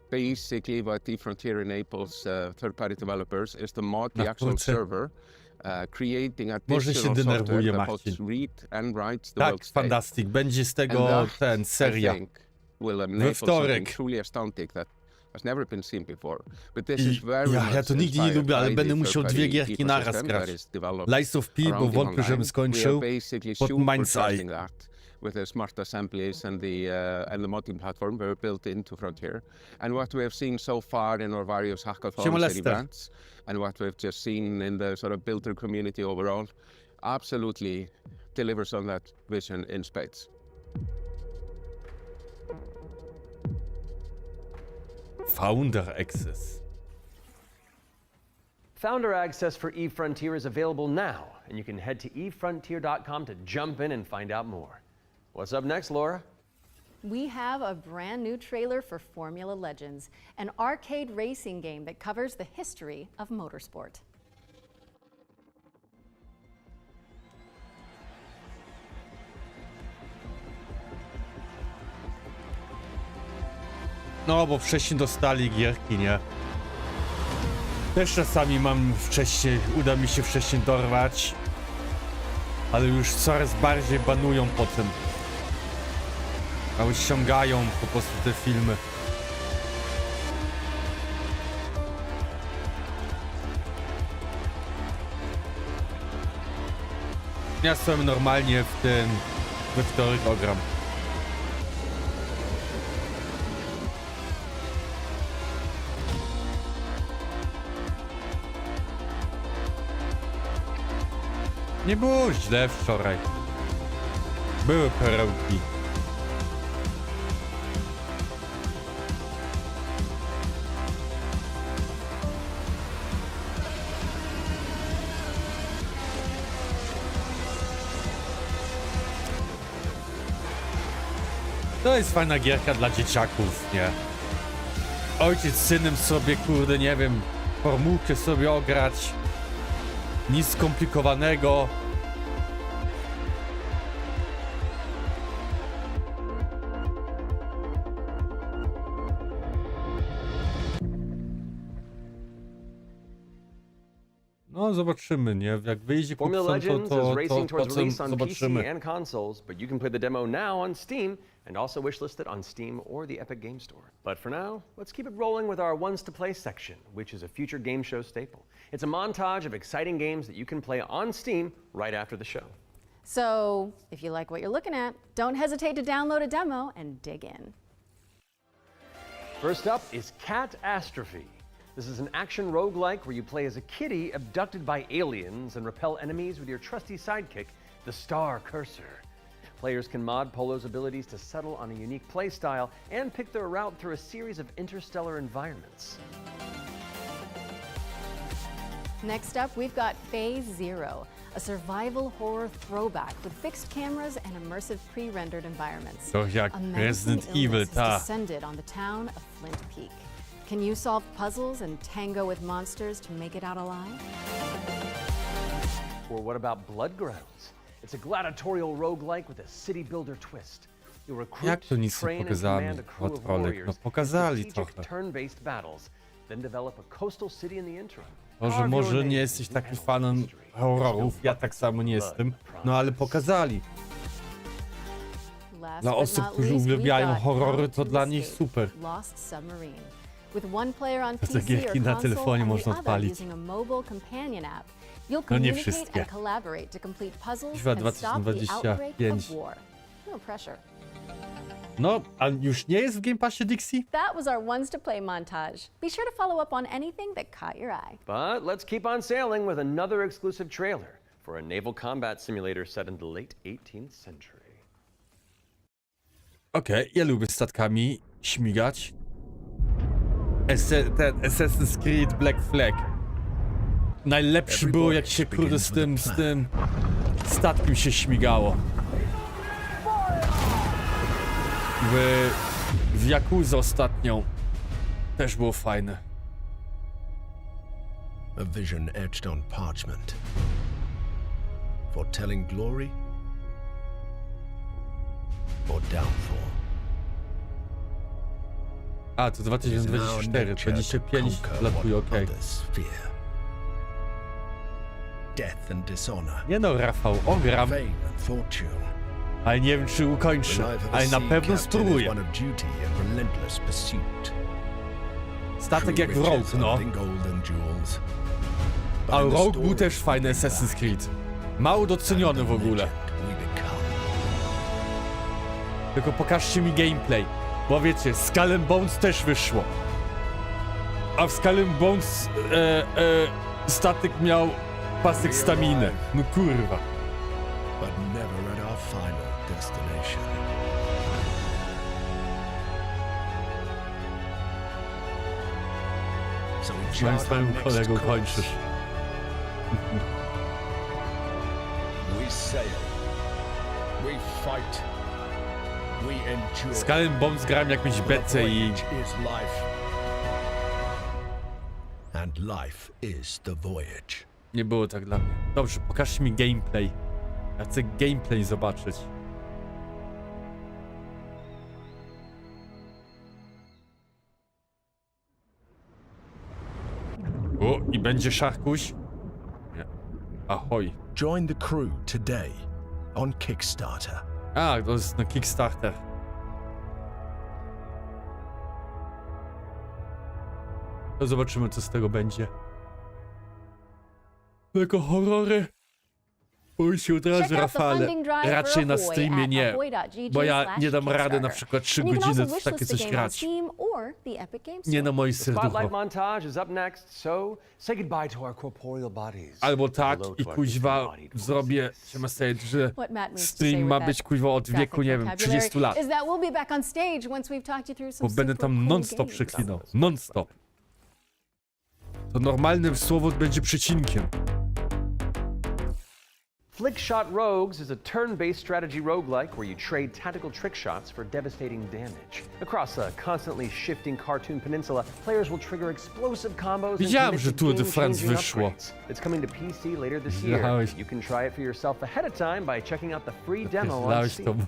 Basically what Eve Frontier enables third-party developers is to mod the actual server, creating additional software that both read and writes the world state. Fantastic. Będzie z tego seria. We wtorek. Ja to nigdy nie lubię, ale będę musiał 2 gierki naraz grać. Lies of P, bo wątpię, żebym skończył, pod Mind's Eye. With the smart assemblies and the modding platform were built into Frontier. And what we have seen so far in our various hackathons and events, and what we've just seen in the sort of builder community overall, absolutely delivers on that vision in spades. Founder Access. Founder Access for Eve Frontier is available now, and you can head to evefrontier.com to jump in and find out more. What's up next, Laura? We have a brand new trailer for Formula Legends, an arcade racing game that covers the history of motorsport. No, bo wcześniej dostali gierki, nie? Też czasami uda mi się wcześniej dorwać, ale już coraz bardziej banują po tym. Albo ściągają po prostu te filmy. Ja sobie normalnie we wtorek ogram. Nie było źle wczoraj. Były perełki. To jest fajna gierka dla dzieciaków, nie? Ojciec z synem sobie, kurde, nie wiem, formułkę sobie ograć. Nic skomplikowanego. No zobaczymy, nie? Jak wyjdzie Formula Legends is racing towards potem release on PC zobaczymy. and consoles, but you can play the demo now on Steam and also wishlist it on Steam or the Epic Game Store. But for now, let's keep it rolling with our Ones to Play section, which is a future game show staple. It's a montage of exciting games that you can play on Steam right after the show. So, if you like what you're looking at, don't hesitate to download a demo and dig in. First up is Catastrophe. This is an action roguelike where you play as a kitty abducted by aliens and repel enemies with your trusty sidekick, the Star Cursor. Players can mod Polo's abilities to settle on a unique playstyle and pick their route through a series of interstellar environments. Next up, we've got Phase Zero, a survival horror throwback with fixed cameras and immersive pre-rendered environments. Doch jak A Resident menacing Evil, illness ta. has descended on the town of Flint Peak. Can you solve puzzles and tango with monsters to make it out alive? Or what about Bloodgrounds? It's a gladiatorial roguelike with a city builder twist. You'll recruit, Jak to nic nie train, and pokazali? command a crew of Patrolek, no warriors pokazali in strategic trochę. turn-based battles, then develop a coastal city in the interim. Może nie jesteś taki fanem horrorów, ja tak samo nie jestem, no ale pokazali. Dla osób, którzy uwielbiają horrory, to dla nich super. Lost Submarine. With one player on Te PC or gierki na console telefonie and the można other odpalić. using a mobile companion app. You'll No nie communicate wszystkie. and collaborate to complete puzzles Świat and stop the outbreak 2025. of war. No pressure. No, a już nie jest w Game Passie Dixie? That was our ones to play montage. Be sure to follow up on anything that caught your eye. But let's keep on sailing with another exclusive trailer for a naval combat simulator set in the late 18th century. Okej, ja lubię statkami śmigać. Ten Assassin's Creed Black Flag. Najlepszy było, jak się kurde z tym statkiem się śmigało. W Yakuza ostatnią też było fajne. A vision etched on parchment, foretelling glory or downfall. A, to 2024, 25 latuje, okej. Death and dishonor. Nie no, Rafał, ogram. Fame and fortune. Ale nie wiem, czy ukończę, ale na pewno spróbuję. Statek jak w Rogue, no. A Rogue był też fajny Assassin's Creed. Mało doceniony w ogóle. Tylko pokażcie mi gameplay. Bo wiecie, Skull and Bones też wyszło. A w Skull and Bones statek miał pasek staminy. No kurwa. But never at our final destination. So we Moim swoim kolegą kończysz. We sail. We fight. We endure. Skull and Bones grałem jakąś becę i... And life is the voyage. Nie było tak dla mnie. Dobrze, pokażcie mi gameplay. Ja chcę gameplay zobaczyć. O, i będzie szachkuś? Nie. Ahoj. Join the crew today on Kickstarter. A, to jest na Kickstarter. To zobaczymy, co z tego będzie. Tylko horrory. Bój się od razu, Rafale. Raczej na streamie nie. Bo ja nie dam rady na przykład 3 godziny w takie coś grać. Nie na moje serducho. Albo tak i kuźwa zrobię, że stream ma być kuźwa od wieku, nie wiem, 30 lat. Bo będę tam non-stop przeklinał. Non-stop. To normalne słowo będzie przecinkiem. Flickshot Rogues is a turn-based strategy roguelike where you trade tactical trick shots for devastating damage. Across a constantly shifting cartoon peninsula, players will trigger explosive combos. Widziałem, że Tour de France wyszło. It's coming to PC later this year. You can try it for yourself ahead of time by checking out the free demo on Steam.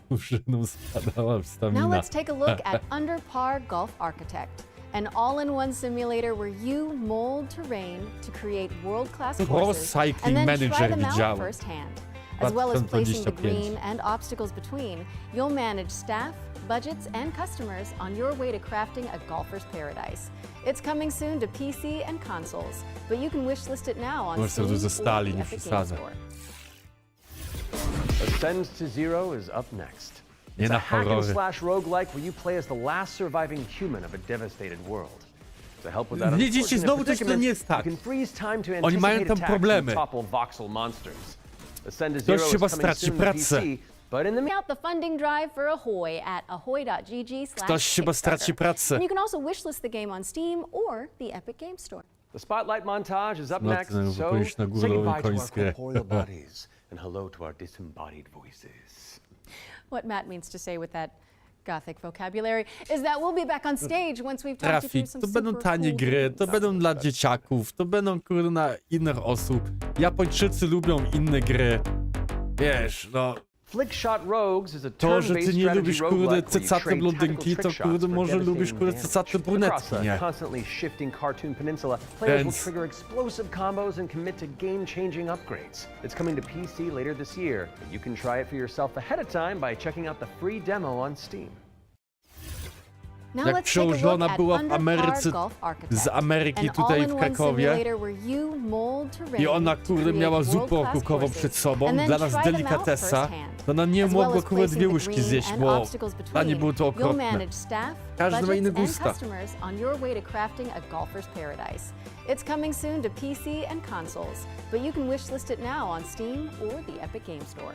Now let's take a look at Under Par Golf Architect. An all-in-one simulator where you mold terrain to create world-class courses and then try them out firsthand. As well as placing the green and obstacles between, you'll manage staff, budgets, and customers on your way to crafting a golfer's paradise. It's coming soon to PC and consoles, but you can wishlist it now on Steam or the Epic Games Store. Ascend to Zero is up next. It's a hack-and-slash roguelike where you play as the last surviving human of a devastated world. To help with that unfortunate predicament, you can freeze time to anticipate attacks and topple voxel monsters. Ascend to Zero is coming soon to PC, But in the out the funding drive for Ahoy at Ktoś chyba straci pracę. And you can also wishlist the game on Steam or the Epic Games Store. The spotlight montage is up No, next, ten so wypowiedź na górę say goodbye to our końskie. corporeal bodies and hello to our disembodied voices. What Matt means to say with that Gothic vocabulary is that we'll be back on stage once we've talked you through Trafik, some to będą super tanie cool gry, games. to będą dla dzieciaków, to będą kurde na innych osób. Japończycy lubią inne gry. Wiesz, no. Flickshot Rogues is a To, że ty turn-based nie strategy lubisz kurde roguelike where you cycate trade blondynki, tactical to trick kurde shots może for lubisz kurde devastating cycate damage. brunetki, Across a nie? constantly shifting cartoon peninsula, players will Więc... trigger explosive combos and commit to game-changing upgrades. It's coming to PC later this year. You can try it for yourself ahead of time by checking out the free demo on Steam. Now Jak let's take a look przełożona at była w Undercard Ameryce, Golf Architect, z Ameryki an tutaj w all-in-one Krakowie. simulator where you mold terrain I ona to kurde create miała zupę world-class okukową courses przed sobą, and then dla nas try them out delikatesa. firsthand. To ona nie As well mogła as kurde placing 2 the łyżki green zjeść, and bo obstacles dla niej between, było to you'll okropne. manage staff, Każdy ma inny budgets, gusta. and customers on your way to crafting a golfer's paradise. It's coming soon to PC and consoles, but you can wishlist it now on Steam or the Epic Games Store.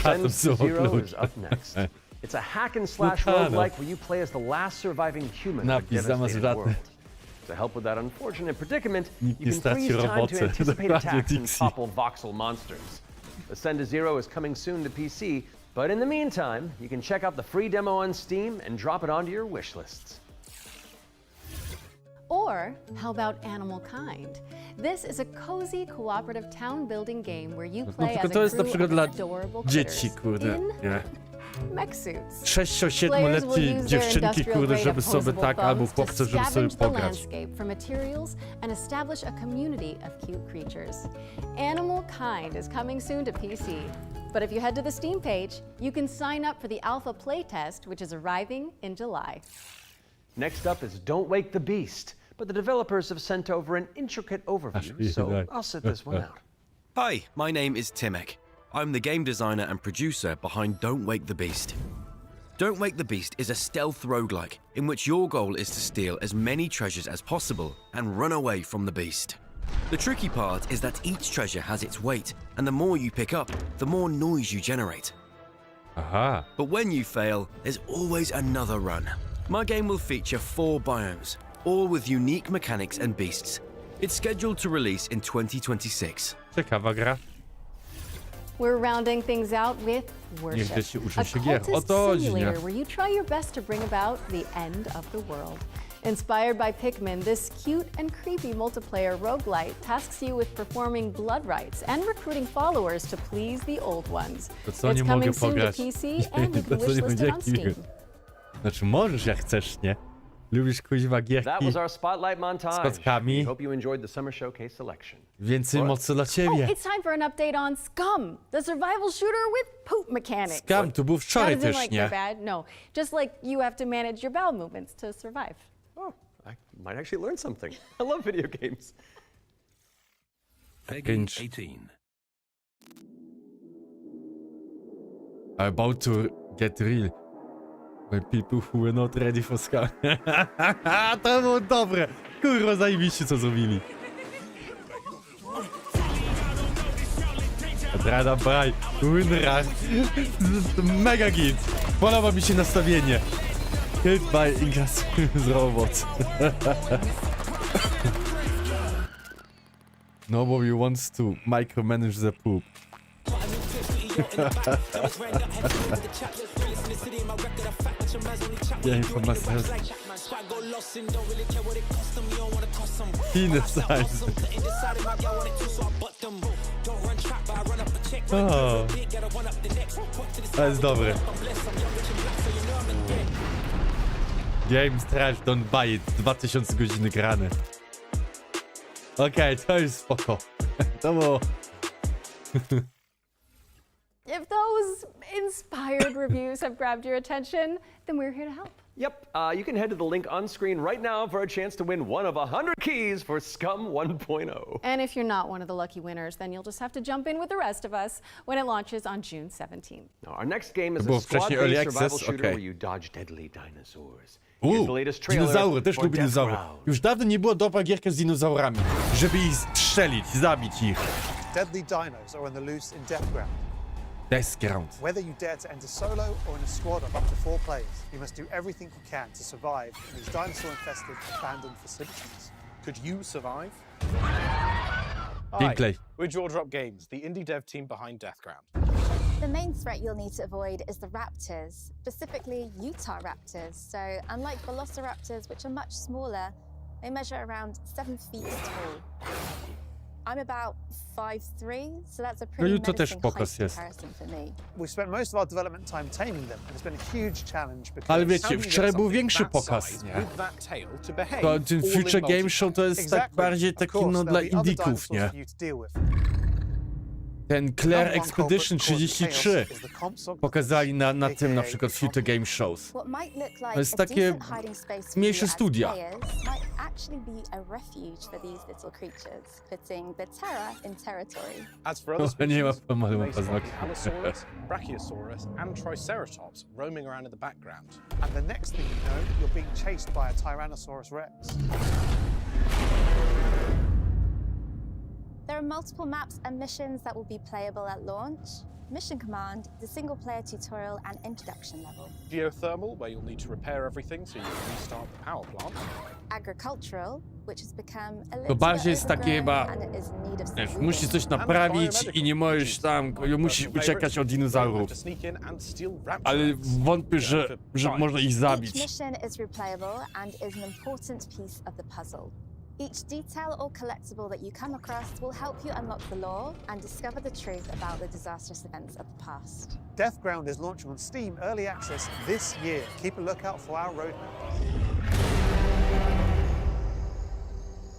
Fantasy Zero is up next. It's a hack and slash roguelike where you play as the last surviving human in a devastated world. To help with that unfortunate predicament, you can freeze time to anticipate attacks and topple voxel monsters. Ascend to Zero is coming soon to PC, but in the meantime, you can check out the free demo on Steam and drop it onto your wish lists. Or how about Animal Kind? This is a cozy cooperative town building game where you play as a to jest na crew przykład of dla adorable dzieci, critters kurde, in nie? mech suits. 6-7-letnie dziewczynki, kurde, żeby sobie tak, albo chłopcy, żeby sobie pograć. Landscape for materials and establish a community of cute creatures. Animal Kind is coming soon to PC. But if you head to the Steam page, you can sign up for the alpha playtest, which is arriving in July. Next up is Don't Wake the Beast, but the developers have sent over an intricate overview, so I'll sit this one out. Hi, my name is Timek. I'm the game designer and producer behind Don't Wake the Beast. Don't Wake the Beast is a stealth roguelike in which your goal is to steal as many treasures as possible and run away from the beast. The tricky part is that each treasure has its weight, and the more you pick up, the more noise you generate. Aha. But when you fail, there's always another run. My game will feature 4 biomes, all with unique mechanics and beasts. It's scheduled to release in 2026. Ciekawa gra. We're rounding things out with Worship, Niech dzieci uczą a się gier. O cultist to chodzi, nie? simulator where you try your best to bring about the end of the world. Inspired by Pikmin, this cute and creepy multiplayer roguelite tasks you with performing blood rites and recruiting followers to please the old ones. To co, nie It's mogę coming soon to pograć? PC and you To can co, nie wishlist będzie it on Steam. Znaczy możesz jak chcesz, nie? Lubisz kuźwa That gierki was our spotlight z montage. kotkami. Hope you enjoyed the Summer Showcase selection. Więcej mocy dla Oh, ciebie. it's time for an update on Scum, the survival shooter with poop mechanics. Scum, to był wczoraj That isn't też, like nie? they're bad. No, just like you have to manage your bowel movements to survive. Oh, I might actually learn something. I love video games. Peggy 18. About to get real. By people who were not ready for Scum. To było dobre. Kurwa, zajebiście co zrobili. Rada Braj, Winrar. Mega git. Podoba mi się nastawienie. Hit by Ingas z robot. Nobody wants to micromanage the poop. Ja informacja. Inny size. O, to jest dobre. Games trash, don't buy it. 2000 godzin grane. Okej, to jest spoko. To było... If those inspired reviews have grabbed your attention, then we're here to help. Yep, you can head to the link on screen right now for a chance to win one of 100 keys for Scum 1.0. And if you're not one of the lucky winners, then you'll just have to jump in with the rest of us when it launches on June 17th. Now, our next game is Było a wcześniej early squad-based survival access? shooter Okej. where you dodge deadly dinosaurs. Here's the latest trailer Dinozaury, też for lubię Death dinozaury. Ground. Już dawno nie było dobra gierka z dinozaurami, żeby ich strzelić, zabić ich. Deadly dinos are on the loose in Death Ground. Background. Whether you dare to enter solo or in a squad of up to 4 players, you must do everything you can to survive in these dinosaur-infested, abandoned facilities. Could you survive? Gameplay. We're Jaw Drop Games, the indie dev team behind Deathground. The main threat you'll need to avoid is the raptors, specifically Utah raptors. So unlike velociraptors, which are much smaller, they measure around 7 feet tall. I'm about 5'3", so that's a pretty menacing height comparison for me. We spent most of our development time taming them, and it's been a huge challenge because... Ale wiecie, wczoraj był większy pokaz, nie? To ten Future Game Show to jest tak bardziej taki, no, dla indyków, nie? Ten Claire Expedition 33 pokazali na tym na przykład Future Game Shows. To jest takie mniejsze studia. Nie ma pomysłu na paznokcie. Brachiosaurus and Triceratops roaming around in the background. And the next thing you know, you're being chased by a Tyrannosaurus Rex. There are multiple maps and missions that will be playable at launch. Mission Command, the single-player tutorial and introduction level. Geothermal, where you'll need to repair everything so you can restart the power plant. Agricultural, which has become a To little bardziej bit jest takie chyba, overgrown and it is in need of wiesz, some musisz coś naprawić i nie możesz tam, musisz uciekać od dinozaurów. Ale wątpię, że można ich zabić. Each mission is replayable and is an important piece of the puzzle. Each detail or collectible that you come across will help you unlock the lore and discover the truth about the disastrous events of the past. Deathground is launching on Steam Early Access this year. Keep a lookout for our roadmap.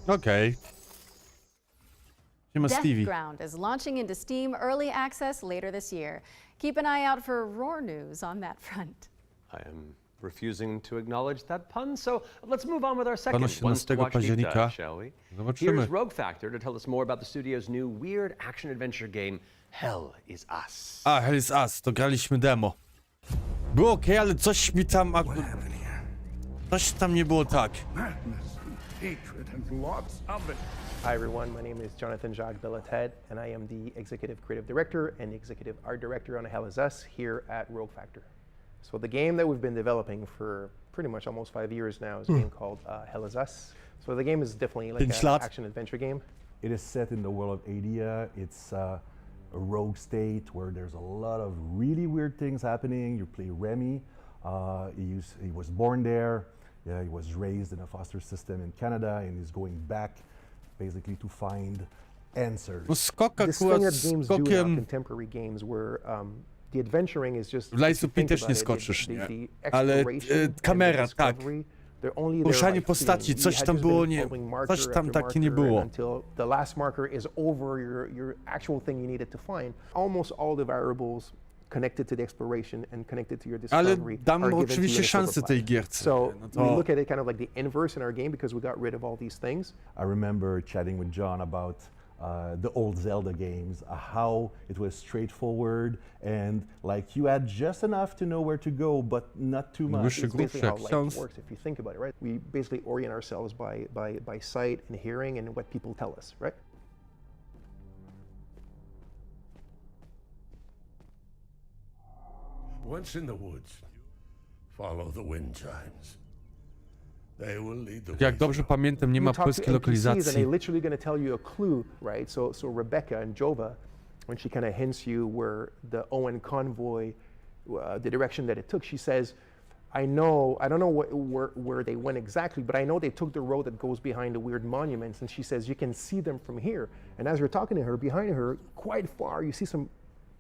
Okej. Siema Stevie. Deathground is launching into Steam Early Access later this year. Keep an eye out for roar news on that front. I am refusing to acknowledge that pun, so let's move on with our second 12 ones to watch deep października. dive, shall we? Zobaczymy. Here's Rogue Factor to tell us more about the studio's new weird action-adventure game, Hell is Us. A, Hell is Us, to graliśmy demo. Było okej, ale coś mi tam... Coś tam nie było tak. Hi everyone, my name is Jonathan Jacques Belated, and I am the Executive Creative Director and Executive Art Director on Hell is Us here at Rogue Factor. So the game that we've been developing for pretty much almost 5 years now is a game called Hell is Us. So the game is definitely like an action-adventure game. It is set in the world of Adia. It's a rogue state where there's a lot of really weird things happening. You play Remy. He was born there. He was raised in a foster system in Canada, and he's going back basically to find answers. This thing that games do in our contemporary games where the adventuring is just... W Lies of P też nie skoczysz, nie? Ale kamera, tak. Poruszanie postaci, coś tam było, nie... Coś tam takie nie było. Until the last marker is over your actual thing you needed to find. Almost all the variables connected to the exploration and connected to your discovery Ale dam oczywiście szansę tej gierce. So we look at it kind of like the inverse in our game because we got rid of all these things. I remember chatting with John about the old Zelda games, how it was straightforward and like you had just enough to know where to go, but not too much. It's basically how life works if you think about it, right? We basically orient ourselves by sight and hearing and what people tell us, right? Once in the woods, follow the wind chimes. They will lead the way. Jak dobrze pamiętam, nie ma polskiej lokalizacji. And they're literally going to tell you a clue, right? So Rebecca and Jova, when she kind of hints you where the Owen convoy, the direction that it took, she says, I don't know where they went exactly, but I know they took the road that goes behind the weird monuments. And she says, you can see them from here. And as you're talking to her, behind her, quite far, you see some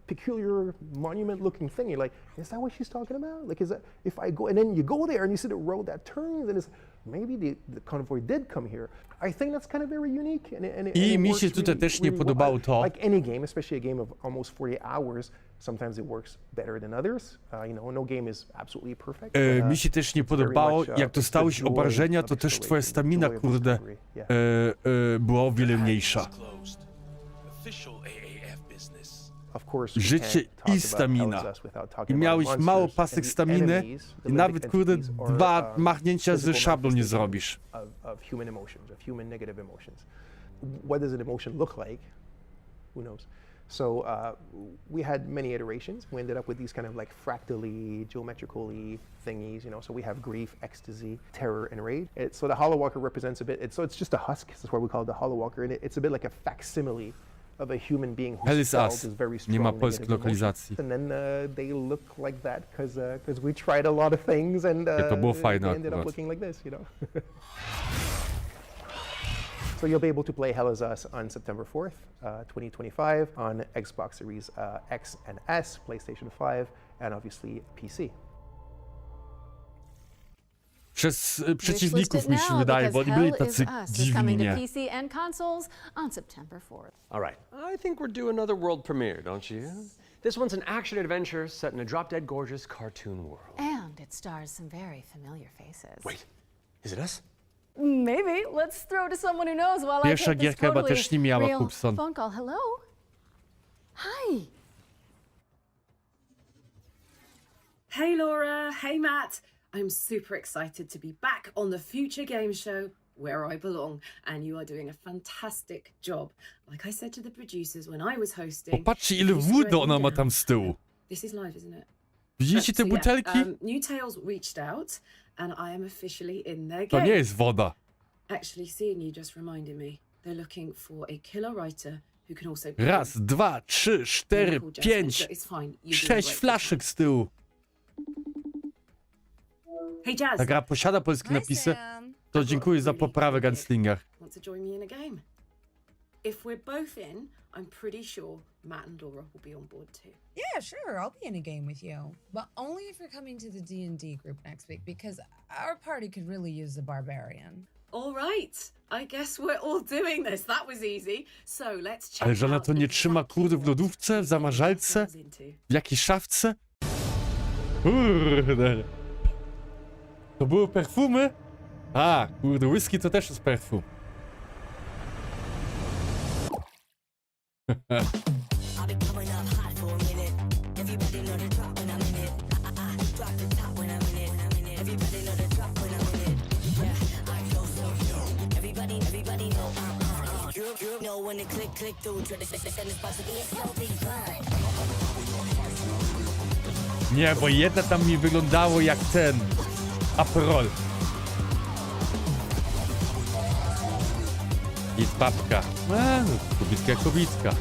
peculiar monument-looking thing. You're like, is that what she's talking about? Like, is that if I go and then you go there and you see the road that turns and it's maybe the convoy did come here. I think that's kind of very unique. I mi się tutaj też nie podobało to. Like any game, especially a game of almost 40 hours, sometimes it works better than others. You know, no game is absolutely perfect. Mi się też nie podobało, jak dostałeś obrażenia, to też twoja stamina, kurde, była o wiele mniejsza. Życie i stamina. I miałeś mało pasek staminy i nawet, kurde, 2 machnięcia z szablą nie zrobisz. What does an emotion look like? Who knows? So we had many iterations. We ended up with these kind of like fractally, geometrically thingies, you know. So we have grief, ecstasy, terror, and rage. So the Hollow Walker represents a bit. It's just a husk. That's why we call it the Hollow Walker. And it's a bit like a facsimile of a human being whose spell is very strong. Nie ma polskiej lokalizacji. And then they look like that because we tried a lot of things and to było fajne they ended up looking like this, you know. So you'll be able to play Hell Is Us on September 4th, 2025 on Xbox Series X and S, PlayStation 5, and obviously PC. Przez przeciwników mi się wydaje, bo oni byli tacy dziwni, nie? PC and consoles on September 4th. All right, I think we're due another world premiere, don't you? This one's an action-adventure set in a drop-dead gorgeous cartoon world. And it stars some very familiar faces. Wait, is it us? Maybe. Let's throw to someone who knows while Pierwsza I take this gierka chyba totally też nie miała real Kupson. phone call. Hello? Hi. Hey Laura, hey Matt. I'm super excited to be back on the Future Game Show where I belong, and you are doing a fantastic job. Like I said to the producers when I was hosting. Popatrzcie, ile wody ona ma tam z tyłu. This is live, isn't it? Widzicie te butelki? New Tales reached out, and I am officially in their To game. nie jest woda. Actually, seeing you just reminded me. They're looking for a killer writer who can also. Raz, dwa, trzy, cztery, pięć, 6 flaszek z tyłu. Hey Jazz. Ta gra posiada polskie napisy. To dziękuję za poprawę, Gunslinger. Want to join me in a game? If we're both in, I'm pretty sure Matt and Laura will be on board too. Yeah, sure, I'll be in a game with you. But only if you're coming to the D&D group next week, because our party could really use a barbarian. All right, I guess we're all doing this. That was easy. So let's check Ale że ona out to nie trzyma kurde w lodówce, w zamrażalce, w jakiejś szafce? Kurde. To były perfumy? A, kurde, whisky to też jest perfum. Nie, bo jedna tam mi wyglądało jak ten Aperol. I papka. A, no, kobitka jak kobitka.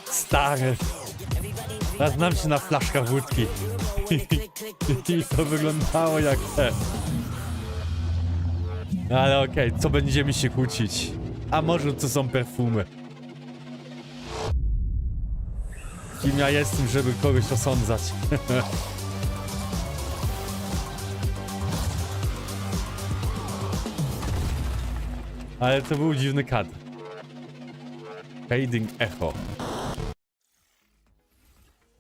Stary. Ja znam się na flaszkach wódki. I to wyglądało jak te. Ale okej, co będziemy się kłócić? A może to są perfumy? Kim ja jestem, żeby kogoś osądzać? Ale to był dziwny kadr. Fading Echo.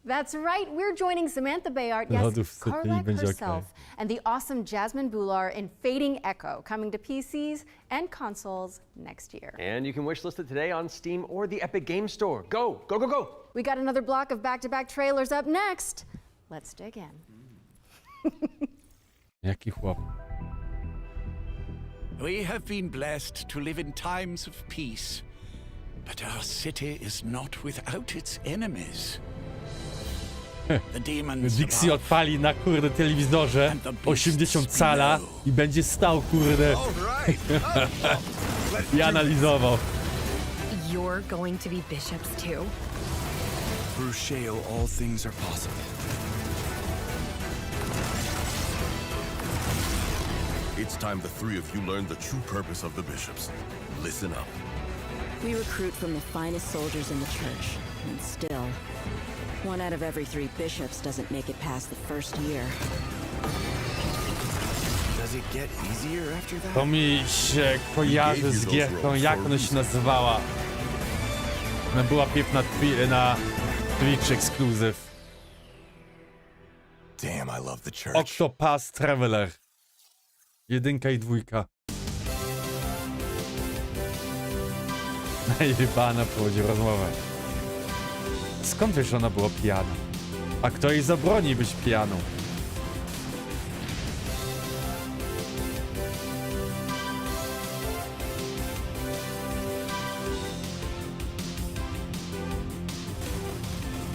That's right, we're joining Samantha Bayard, yes, Karlak herself, and the awesome Jasmine Bular in Fading Echo, coming to PCs and consoles next year. And you can wishlist it today on Steam or the Epic Games Store. Go, go, go, go! We got another block of back-to-back trailers up next. Let's dig in. Jaki chłop. We have been blessed to live in times of peace, but our city is not without its enemies. Dixie odpali na kurde telewizorze 80 cala i będzie stał kurde i analizował. You're going to be bishops too? Through Sheo, all things are possible. It's time the three of you learn the true purpose of the bishops. Listen up. We recruit from the finest soldiers in the church, and still, 1 out of every 3 bishops doesn't make it past the first year. Does it get easier after that? To mi się kojarzy z gierką, jak ona się nazywała. Ona była pierw na Twitch ekskluzyw. Damn, I love the church. Octopath Traveler. 1 i 2. Najebana prowadzi rozmowę. Skąd wiesz, że ona była pijana? A kto jej zabroni być pijaną?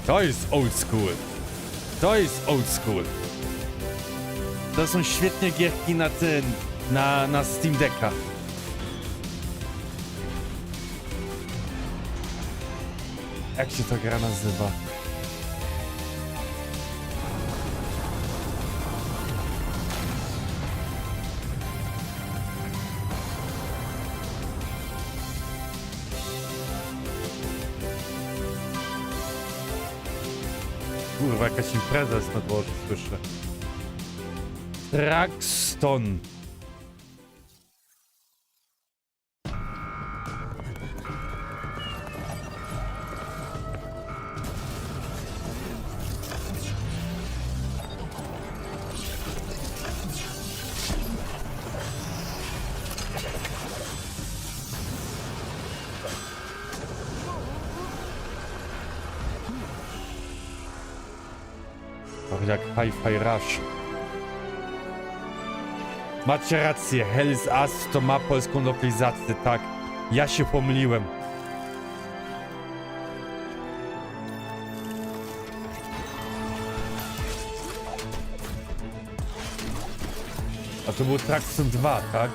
To jest old school. To jest old school. To są świetne gierki na ten, na Steam Decka. Jak się ta gra nazywa? Kurwa, jakaś impreza jest na dworze, słyszę. Traxton. Jak Hi-Fi Rush. Macie rację, Hell's Ass to ma polską lokalizację, tak. Ja się pomyliłem. A to był Traxxon 2, tak?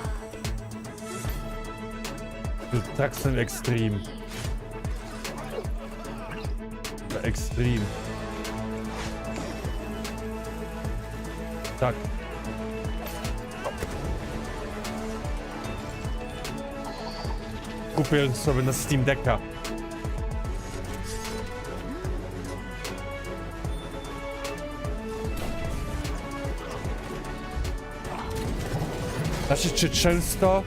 To był Traxxon Extreme. Extreme. Tak. Kupię sobie na Steam Decka. Znaczy, czy często?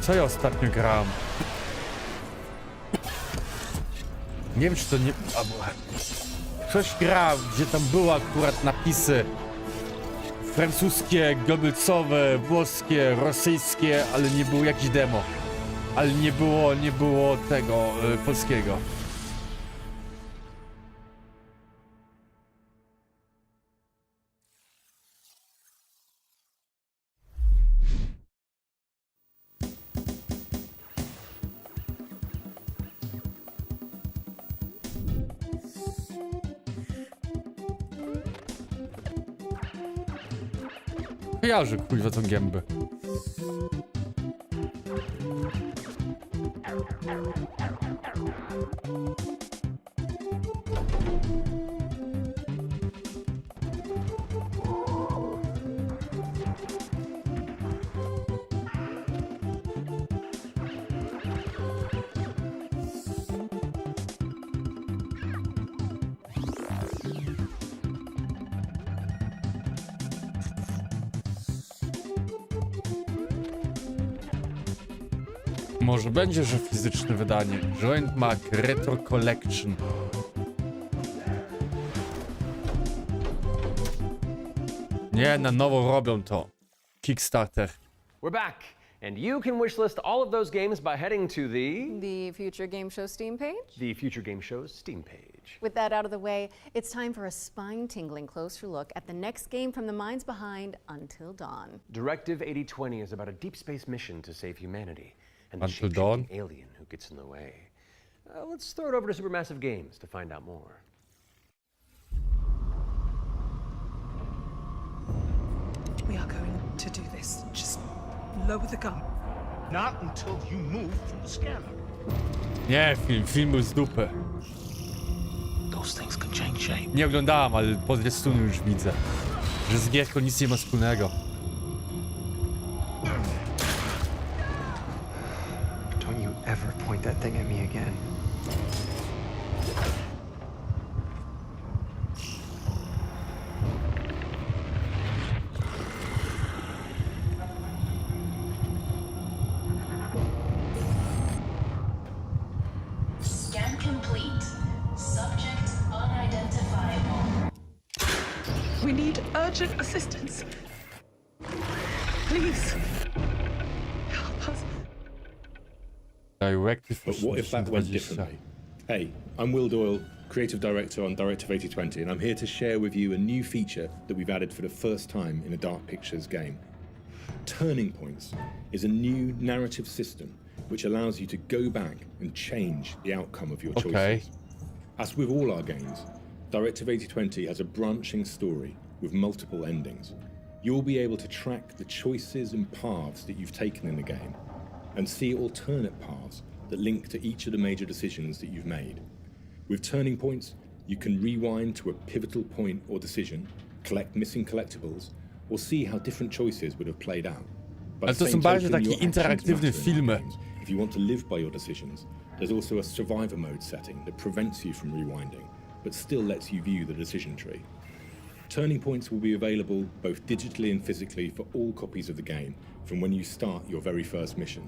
Co ja ostatnio grałem? Nie wiem, czy to nie... Coś grałem, gdzie tam były akurat napisy francuskie, goebbelsowe, włoskie, rosyjskie, ale nie było jakieś demo. Ale nie było tego polskiego. Kojarzę, kurwa, tą gębę. Może będzie, że fizyczne wydanie. Joint Mac Retro Collection. Nie, na nowo robią to. Kickstarter. We're back, and you can wishlist all of those games by heading to the Future Game Show Steam page. The Future Game Show's Steam page. With that out of the way, it's time for a spine-tingling closer look at the next game from the minds behind Until Dawn. Directive 8020 is about a deep space mission to save humanity and the Until Dawn? shape-shifting alien who gets in the way. Let's throw it over to Supermassive Games to find out more. We are going to do this. Just lower the gun. Not until you move from the scanner. Nie, film był z dupy. Those things can change shape. Nie oglądałem, ale po zwiastunu już widzę, że z gierką nic nie ma wspólnego. Don't you ever point that thing at me again. Scan complete. Subject unidentifiable. We need urgent assistance. Please. Help us. Directive. But what if that went differently? Hey, I'm Will Doyle, Creative Director on Directive 8020, and I'm here to share with you a new feature that we've added for the first time in a Dark Pictures game. Turning Points is a new narrative system which allows you to go back and change the outcome of your choices. As with all our games, Directive 8020 has a branching story with multiple endings. You'll be able to track the choices and paths that you've taken in the game, and see alternate paths that link to each of the major decisions that you've made. With turning points, you can rewind to a pivotal point or decision, collect missing collectibles, or see how different choices would have played out. Ale to są bardziej takie interaktywne filmy. If you want to live by your decisions, there's also a survivor mode setting that prevents you from rewinding, but still lets you view the decision tree. Turning points will be available both digitally and physically for all copies of the game from when you start your very first mission.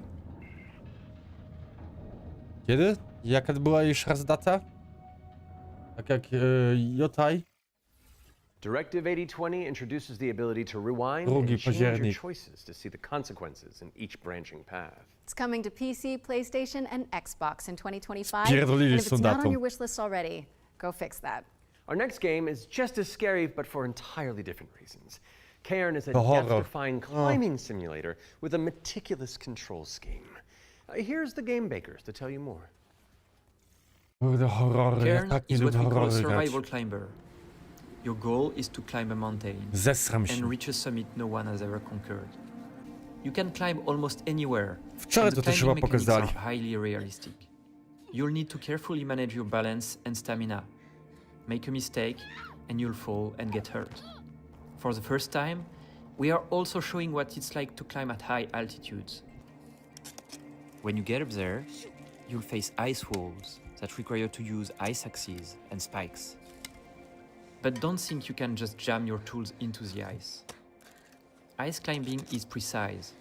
Kiedy? Jaka była jeszcze raz data? Tak jak Jotaj? Directive 8020 introduces the ability to rewind 2 and change your październik. choices to see the consequences in each branching path. It's coming to PC, PlayStation, and Xbox in 2025. Spierdolili And if z tą it's not datą. on your wish list already, go fix that. Our next game is just as scary, but for entirely different reasons. Cairn is a The horror. death-defying climbing simulator with a meticulous control scheme. Here's the game bakers to tell you more. Kurde, horrory. Ja Cairn tak nie is what lubię we call a horrory grać. survival climber. Your goal is to climb a mountain Zesram się. and reach a summit no one has ever conquered. You can climb almost anywhere. Wczoraj and to the też climbing chyba mechanics pokazali. are highly realistic. You'll need to carefully manage your balance and stamina. Make a mistake and you'll fall and get hurt. For the first time, we are also showing what it's like to climb at high altitudes. When you get up there, you'll face ice walls that require you to use ice axes and spikes. But don't think you can just jam your tools into the ice. Ice climbing is precise.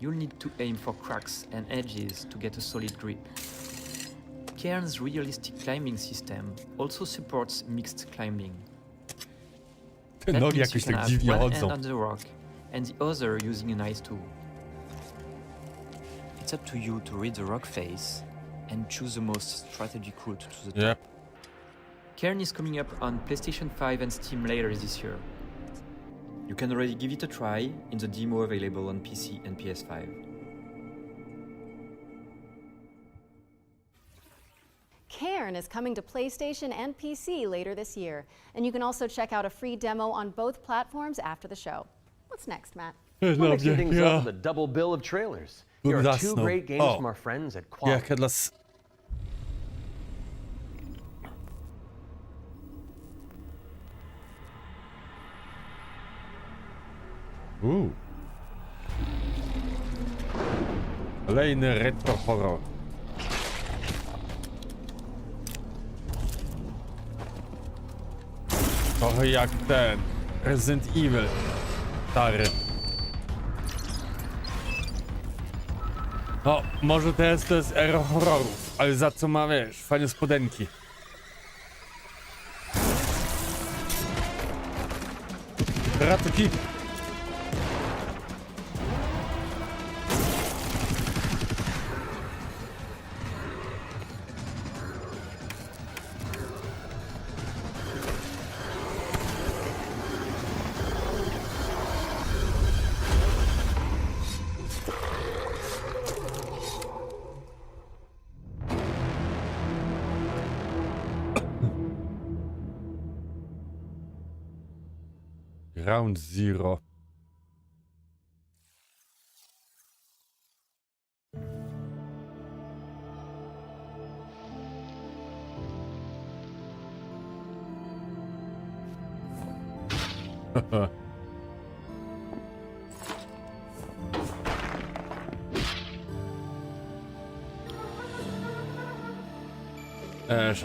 You'll need to aim for cracks and edges to get a solid grip. Cairn's realistic climbing system also supports mixed climbing. Te That nogi means you jakoś can tak have dziwnie one chodzą. hand on the rock and the other using an ice tool. It's up to you to read the rock face and choose the most strategic route to the top. Yep. Cairn is coming up on PlayStation 5 and Steam later this year. You can already give it a try in the demo available on PC and PS5. Cairn is coming to PlayStation and PC later this year, and you can also check out a free demo on both platforms after the show. What's next, Matt? We're mixing things up with a double bill of trailers. Here are two great games from our friends at Quad. Jaka dla... Kolejny retro horror. Trochę jak ten Resident Evil stary. No, może teraz to jest era horrorów, ale za co ma, wiesz, fajne spodenki. Ratuki. Ground Zero.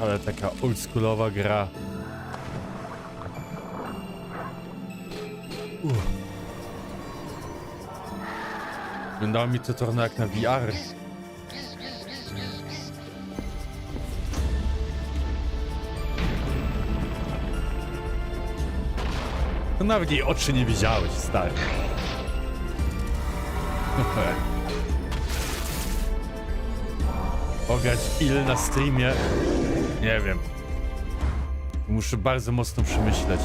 Ale taka oldschoolowa gra. Wyglądało mi to trochę jak na VR. To nawet jej oczy nie widziałeś, stary. Pograć ile na streamie? Nie wiem. Muszę bardzo mocno przemyśleć.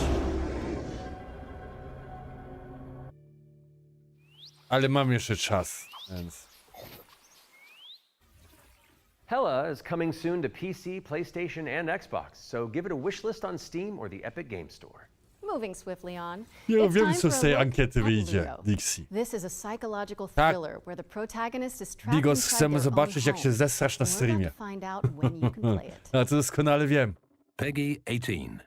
Ale mam jeszcze czas, więc... Hella is coming soon to PC, PlayStation, and Xbox, so give it a wish list on Steam or the Epic Game Store. Moving swiftly on. Nie It's wiem, time co for z a tej look ankiety at wyjdzie, Ludo. Dixie. This is a psychological Tak. thriller where the protagonist is trapped Bigos, inside chcemy their zobaczyć, own jak się home. zesrasz na We're about streamie. to find out when you can play it. A to doskonale wiem. Peggy 18.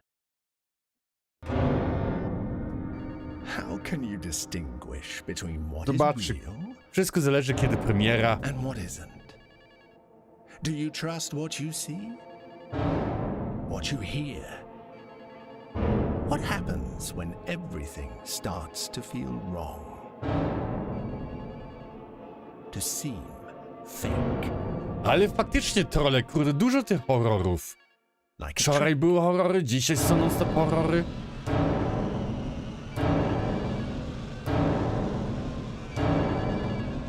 How can you distinguish between what Zobacz, is real wszystko zależy, kiedy premiera. and what isn't? Do you trust what you see? What you hear? What happens when everything starts to feel wrong? To seem fake. Ale faktycznie, trole, kurde, dużo tych horrorów. Wczoraj były horrory, dzisiaj są non-stop horrory.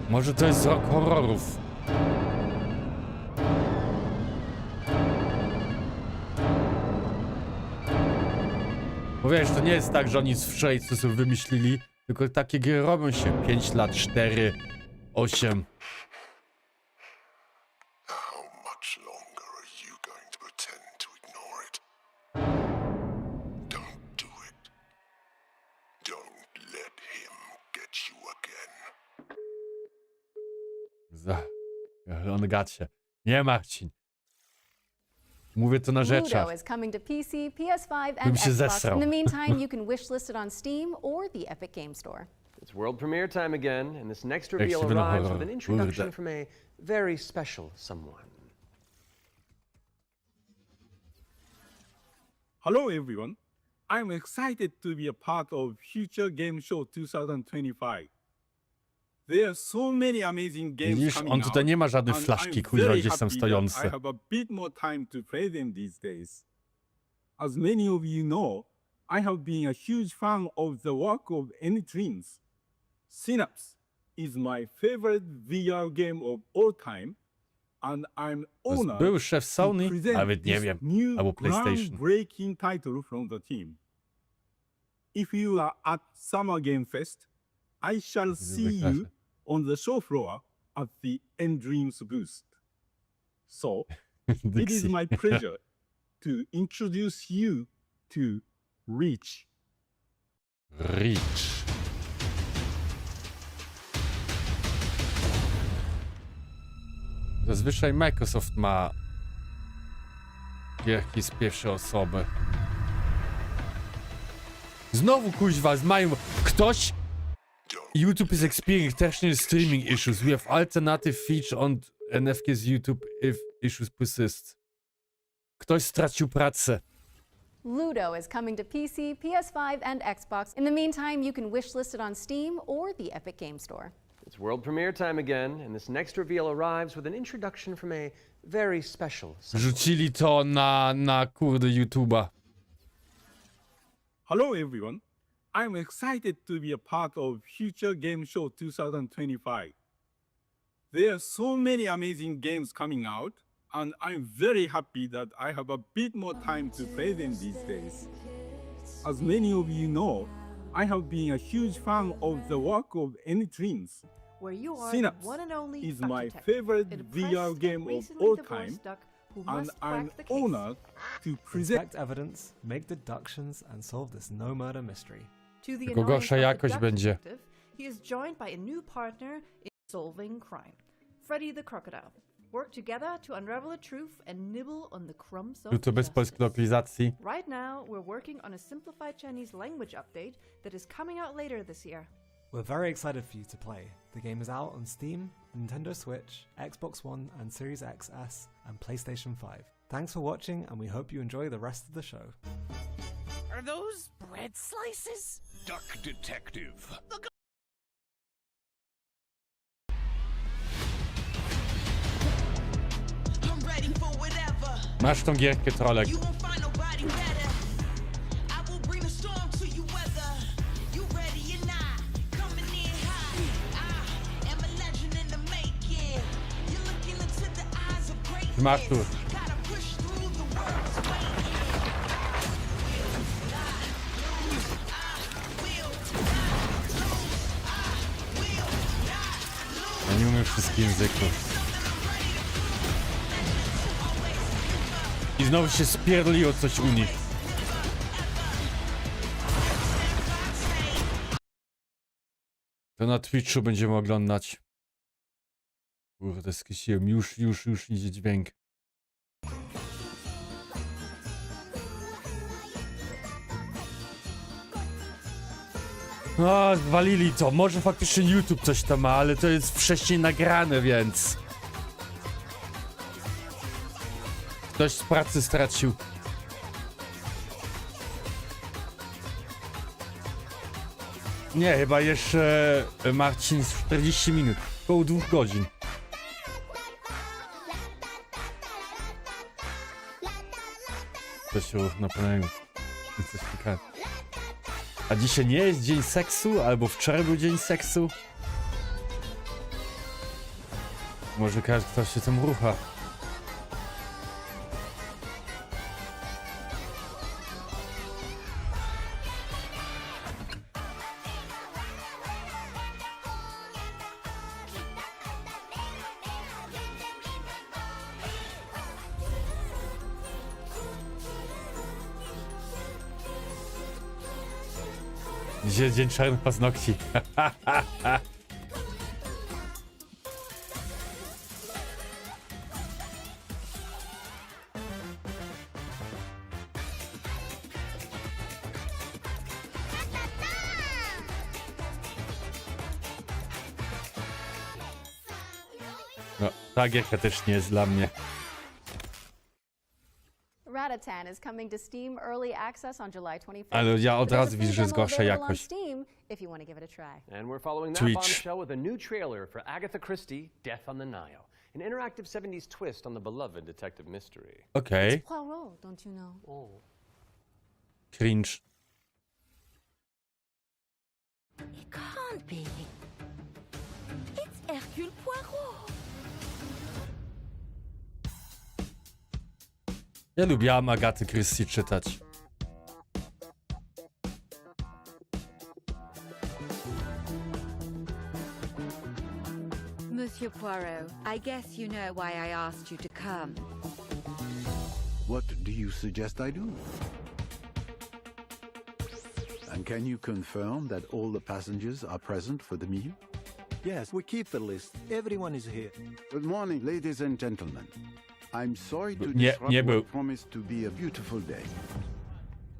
Może to jest rok horrorów. Bo wiesz, to nie jest tak, że oni z wczoraj co sobie wymyślili, tylko takie gry robią się 5 lat, 4, 8. How much longer are you going to pretend to ignore it? Don't do it. Don't let him get you again. On gacie. Nie, Marcin. Mówię to na rzeczach. Ludo is coming to PC, PS5, Bym and się Xbox. zesrał. In the meantime, you can wishlist it on Steam or the Epic Game Store. It's world premiere time again, and this next Jak reveal się będą arrives with horrory. an introduction Kurde. from a very special someone. Hello everyone. I'm excited to be a part of Future Game Show 2025. There are so many amazing games Widzisz, coming on tutaj out, nie ma żadnej and flaszki, I'm kuźwa, very gdzieś tam happy stojący. that I have a bit more time to play them these days. As many of you know, I have been a huge fan of the work of N-Dreams. Synapse is my favorite VR game of all time, and I'm To jest honored był szef to Sony? present Nawet nie this wiem. new Albo PlayStation. groundbreaking title from the team. If you are at Summer Game Fest, I shall see you on the show floor at the N-Dreams booth. So, it is my pleasure to introduce you to Reach. Reach. Zazwyczaj Microsoft ma gierki z pierwszej osoby. Znowu kuźwa, mają ktoś. YouTube is experiencing technical streaming issues. We have alternative feature on NFK's YouTube if issues persist. Ktoś stracił pracę. Ludo is coming to PC, PS5, and Xbox. In the meantime, you can wishlist it on Steam or the Epic Game Store. It's world premiere time again, and this next reveal arrives with an introduction from a very special someone. Rzucili to na kurde YouTube'a. Hello everyone. I'm excited to be a part of Future Game Show 2025. There are so many amazing games coming out, and I'm very happy that I have a bit more time to play them these days. As many of you know, I have been a huge fan of the work of N-Dreams. Where you are Synapse the one and only is Dr. my Tech, favorite a VR depressed game and of recently all divorced time, duck who and must I'm crack the case. honored to present. Inspect evidence, make deductions, and solve this no-murder mystery. To the Tylko annoyance gorsza of the jakość duck będzie. detective, he is joined by a new partner in solving crime, Freddy the Crocodile. Work together to unravel the truth and nibble on the crumbs of YouTube bez justice. polskiej lokalizacji. Right now, we're working on a simplified Chinese language update that is coming out later this year. We're very excited for you to play. The game is out on Steam, Nintendo Switch, Xbox One and Series XS, and PlayStation 5. Thanks for watching, and we hope you enjoy the rest of the show. Are those bread slices? Duck Detective. Masz tą gierkę, trolek. Masz tu. Ja nie umiem wszystkich języków. I znowu się spierdoliło coś u nich. To na Twitchu będziemy oglądać. Kurde, skreśliłem. Już idzie dźwięk. No, walili to. Może faktycznie YouTube coś tam ma, ale to jest wcześniej nagrane, więc... Ktoś z pracy stracił. Nie, chyba jeszcze, Marcin, z 40 minut. Około 2 godzin. To się na pewno coś ciekawe. A dzisiaj nie jest dzień seksu? Albo wczoraj był dzień seksu? Może każdy ktoś się tam rucha. Dzisiaj jest dzień czarnych paznokci. No, ta gierka też nie jest dla mnie. Ratatan is coming to Steam Early Access on July 25th. Ale ja od razu widzę, że jest gorsza jakość. And we're following that bombshell with a new trailer for Agatha Christie, Death on the Nile. An interactive 70s twist on the beloved detective mystery. Okej. Poirot, don't you know? Oh. Cringe. It can't be. It's Hercule Poirot. Ja lubiłam Agaty Christie czytać. Monsieur Poirot, I guess you know why I asked you to come. What do you suggest I do? And can you confirm that all the passengers are present for the meal? Yes, we keep the list. Everyone is here. Good morning, ladies and gentlemen. I'm sorry to Nie disrupt był. what promised to be a beautiful day.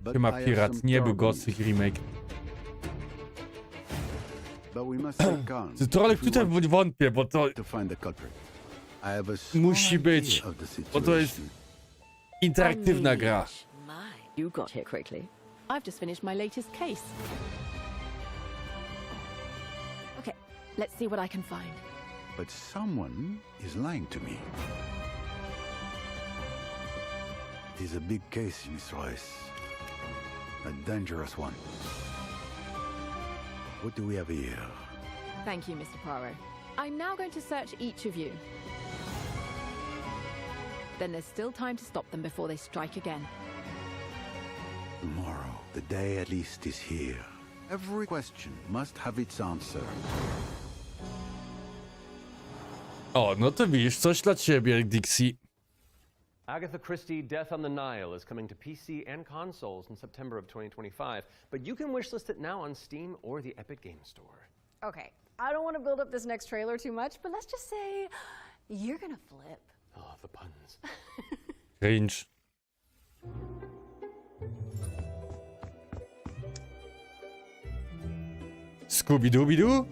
But Chyba I have Pirat, some nie był terrible Gothic remake. But we must take calm. Trochę if we tutaj want wątpię, bo to to find the culprit. I have a small musi być, idea of the bo to jest situation. interaktywna gra. You got here quickly. I've just finished my latest case. Okay, let's see what I can find. But someone is lying to me. It is a big case, Miss Royce. A dangerous one. What do we have here? Thank you, Mr. Poirot. I'm now going to search each of you. Then there's still time to stop them before they strike again. Tomorrow, the day at least is here. Every question must have its answer. O, no to widzisz, coś dla ciebie, Dixie. Agatha Christie, Death on the Nile is coming to PC and consoles in September of 2025, but you can wishlist it now on Steam or the Epic Games Store. Okay, I don't want to build up this next trailer too much, but let's just say you're gonna flip. Oh, the puns. Cringe. Scooby-Dooby-Doo?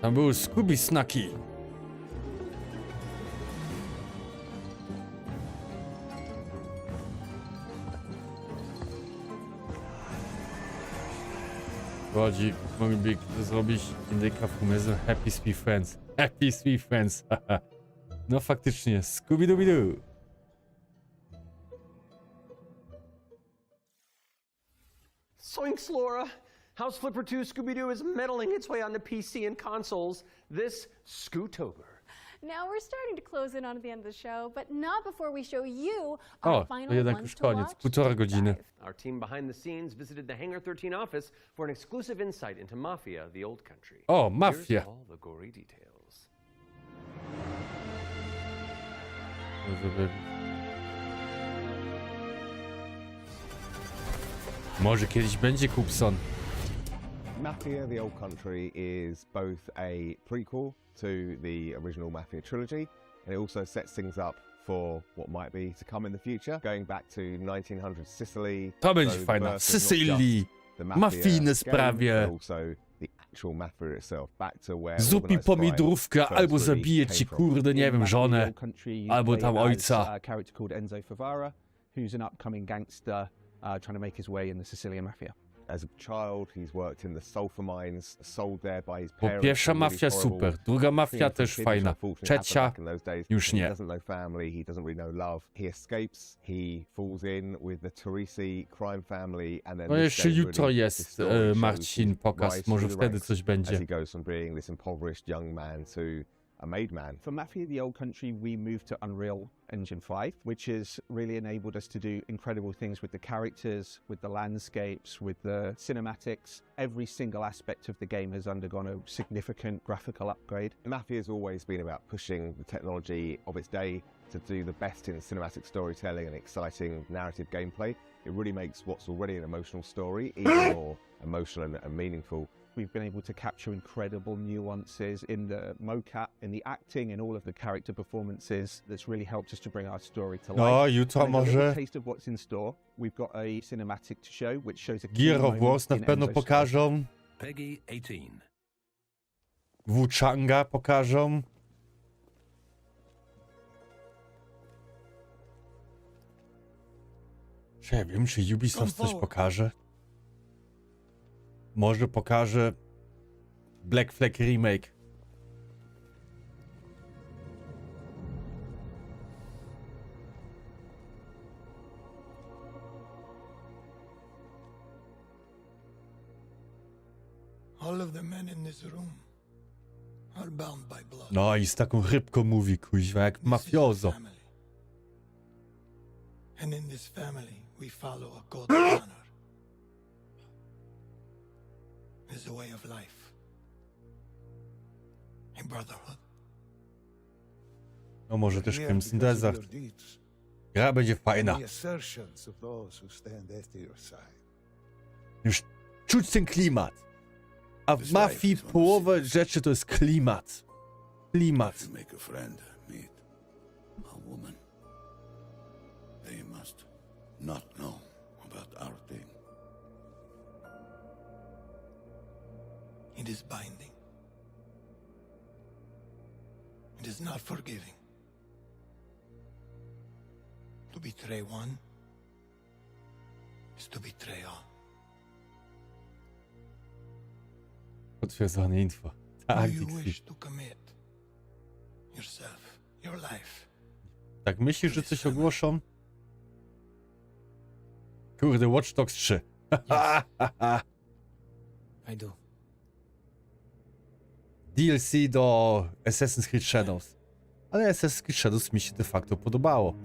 Tam był Scooby-Snaki. Chodzi, mogliby zrobić indyka fumezem Happy Sweet Friends. Happy Sweet Friends, haha. No faktycznie, Scooby-Dooby-Doo. Soinks, Laura! House Flipper 2 Scooby-Doo is meddling its way onto PC and consoles this Scootober. Now we're starting to close in on the end of the show, but not before we show you our O, to final jednak ones już to koniec, watch. półtora godziny. Our team behind the scenes visited the Hangar 13 office for an exclusive insight into Mafia, the Old Country. O, Mafia. Here's all the gory details. Może kiedyś będzie Kupson. Mafia: The Old Country is both a prequel to the original Mafia trilogy, and it also sets things up for what might be to come in the future, going back to 1900 Sicily. To będzie fajna. Sicylii. Mafijne sprawie. Zupi pomidorówka, albo zabije ci, kurde, nie wiem, żonę, albo tam ojca. Who's an upcoming gangster trying to make his way in the Sicilian mafia. As a child, he's worked in the sulfur mines, sold there by his Bo parents. pierwsza mafia super, druga mafia też fajna, trzecia już nie. He doesn't know family, he doesn't really know love. He escapes, he falls in with the Teresi crime family, and then No jeszcze jutro jest Marcin pokaz, może wtedy coś będzie. As he goes from being this impoverished young man to a made man. For Mafia: The Old Country, we moved to Unreal Engine 5, which has really enabled us to do incredible things with the characters, with the landscapes, with the cinematics. Every single aspect of the game has undergone a significant graphical upgrade. Mafia has always been about pushing the technology of its day to do the best in cinematic storytelling and exciting narrative gameplay. It really makes what's already an emotional story even more emotional and meaningful. We've been able to capture incredible nuances in the mocap, in the acting, in all of the character performances. That's really helped us to bring our story to life. No, jutro może. Taste of what's in store. We've got a cinematic to show, which shows a Gear of Wars na pewno pokażą. Peggy 18. Wuchanga pokażą. Czy ja wiem, czy Ubisoft coś pokaże? Może pokaże Black Flag Remake. All of the men in this room are bound by blood. No i z taką rybką mówi, kuźwa, jak mafiozo. And in this family we follow a code of honor. There's a way of life. A brotherhood. No może też Crimson Desert. Gra będzie fajna. Już czuć ten klimat. A w Mafii połowę rzeczy to jest klimat. Klimat. Make a friend, meet a woman. They must not know about our thing. It is binding. It is not forgiving. To betray one is to betray all. Potwierdzone info. Tak, tak myślisz, że coś ogłoszą? Kurde, Watch Dogs 3. I do. DLC do Assassin's Creed Shadows. Ale Assassin's Creed Shadows mi się de facto podobało.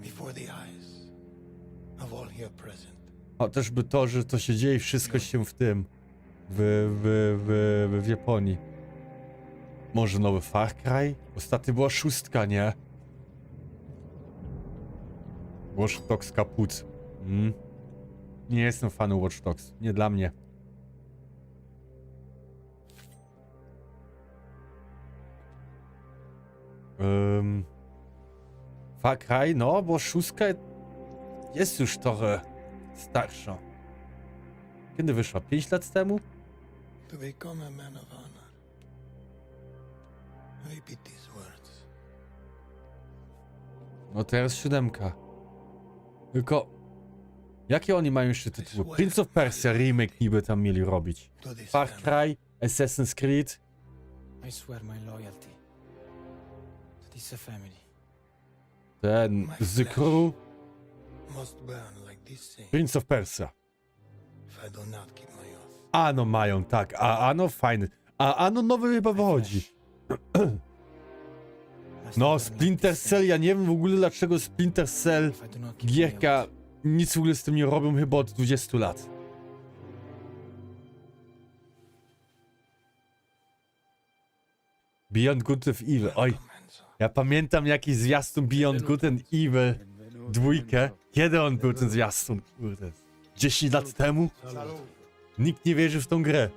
A też by to, że to się dzieje wszystko się w tym. W Japonii. Może nowy Far Cry? Ostatnio była 6, nie? Watch Dogs kaput. Nie jestem fanem Watch Dogs. Nie dla mnie. Far Cry, no, bo 6 jest już trochę starsza. Kiedy wyszła? 5 lat temu? To become a man of honor. Repeat these words. No teraz 7. Tylko... Jakie oni mają jeszcze tytuły? Prince of Persia remake niby tam mieli robić. Far Cry, Assassin's Creed. I swear my loyalty to this family. Ten The Crew. Prince of Persia. Ano mają, tak. A Ano fajny. A Ano nowy chyba wychodzi. No, Splinter Cell, ja nie wiem w ogóle dlaczego Splinter Cell, gierka, nic w ogóle z tym nie robią chyba od 20 lat. Beyond Good of Evil, oj. Ja pamiętam jakiś zwiastun Beyond Good and Evil 2. Kiedy on był ten zwiastun? Kurde. 10 lat temu? Nikt nie wierzy w tą grę.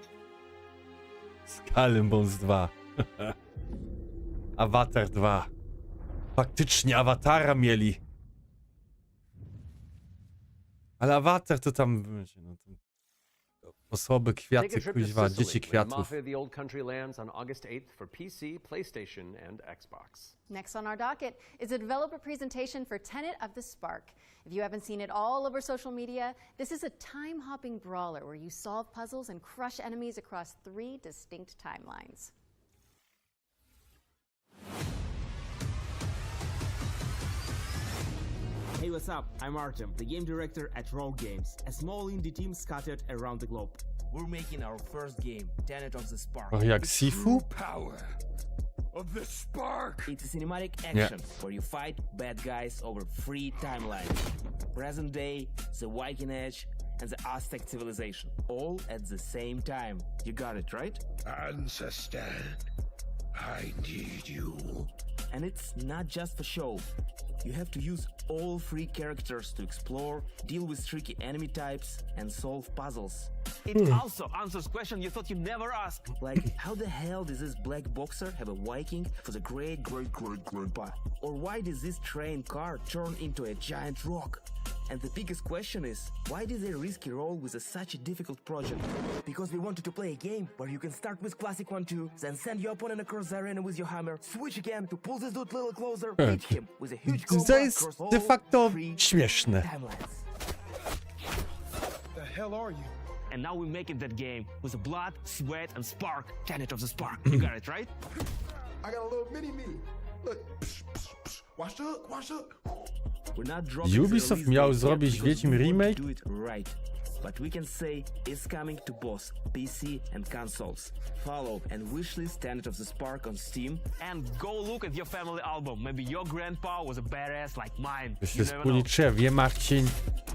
Skull and Bones 2. Avatar 2. Faktycznie Awatara mieli. Ale Avatar to tam... No, tam osoby, kwiaty, kuźwa, dzieci kwiatów. Mafia the Old Country lands on August 8th for PC, PlayStation, and Xbox. Next on our docket is a developer presentation for Tenet of the Spark. If you haven't seen it all over social media, this is a time-hopping brawler where you solve puzzles and crush enemies across 3 distinct timelines. Hey, what's up? I'm Artem, the game director at Rogue Games, a small indie team scattered around the globe. We're making our first game, Tenet of the Spark. Och, jak Sifu? Power of the Spark! It's a cinematic action where you fight bad guys over 3 timelines. Present day, the Viking Age, and the Aztec civilization, all at the same time. You got it, right? Ancestor, I need you. And it's not just for show. You have to use all 3 characters to explore, deal with tricky enemy types, and solve puzzles. It also answers questions you thought you'd never ask. Like, how the hell does this black boxer have a Viking for the great grandpa? Or why does this train car turn into a giant rock? And the biggest question is, why did they risk a role with such a difficult project? Because we wanted to play a game where you can start with classic 1-2, then send your opponent across the arena with your hammer, switch again to pull this dude a little closer, beat him with a huge combo To jest across all de facto 3 śmieszne. timelines. The hell are you? And now we make it that game with the blood, sweat, and spark. Tenet of the Spark. You got it, right? I got a little mini-me. Look. Watch the hook, watch the hook. We're not dropping the Ubisoft release miał date yet zrobić because Wiedźmin we want to remake? do it right. But we can say it's coming to both PC and consoles. Follow and wishlist Tenet of the Spark on Steam. And go look at your family album. Maybe your grandpa was a badass like mine. To się wspólnicze, wie Marcin.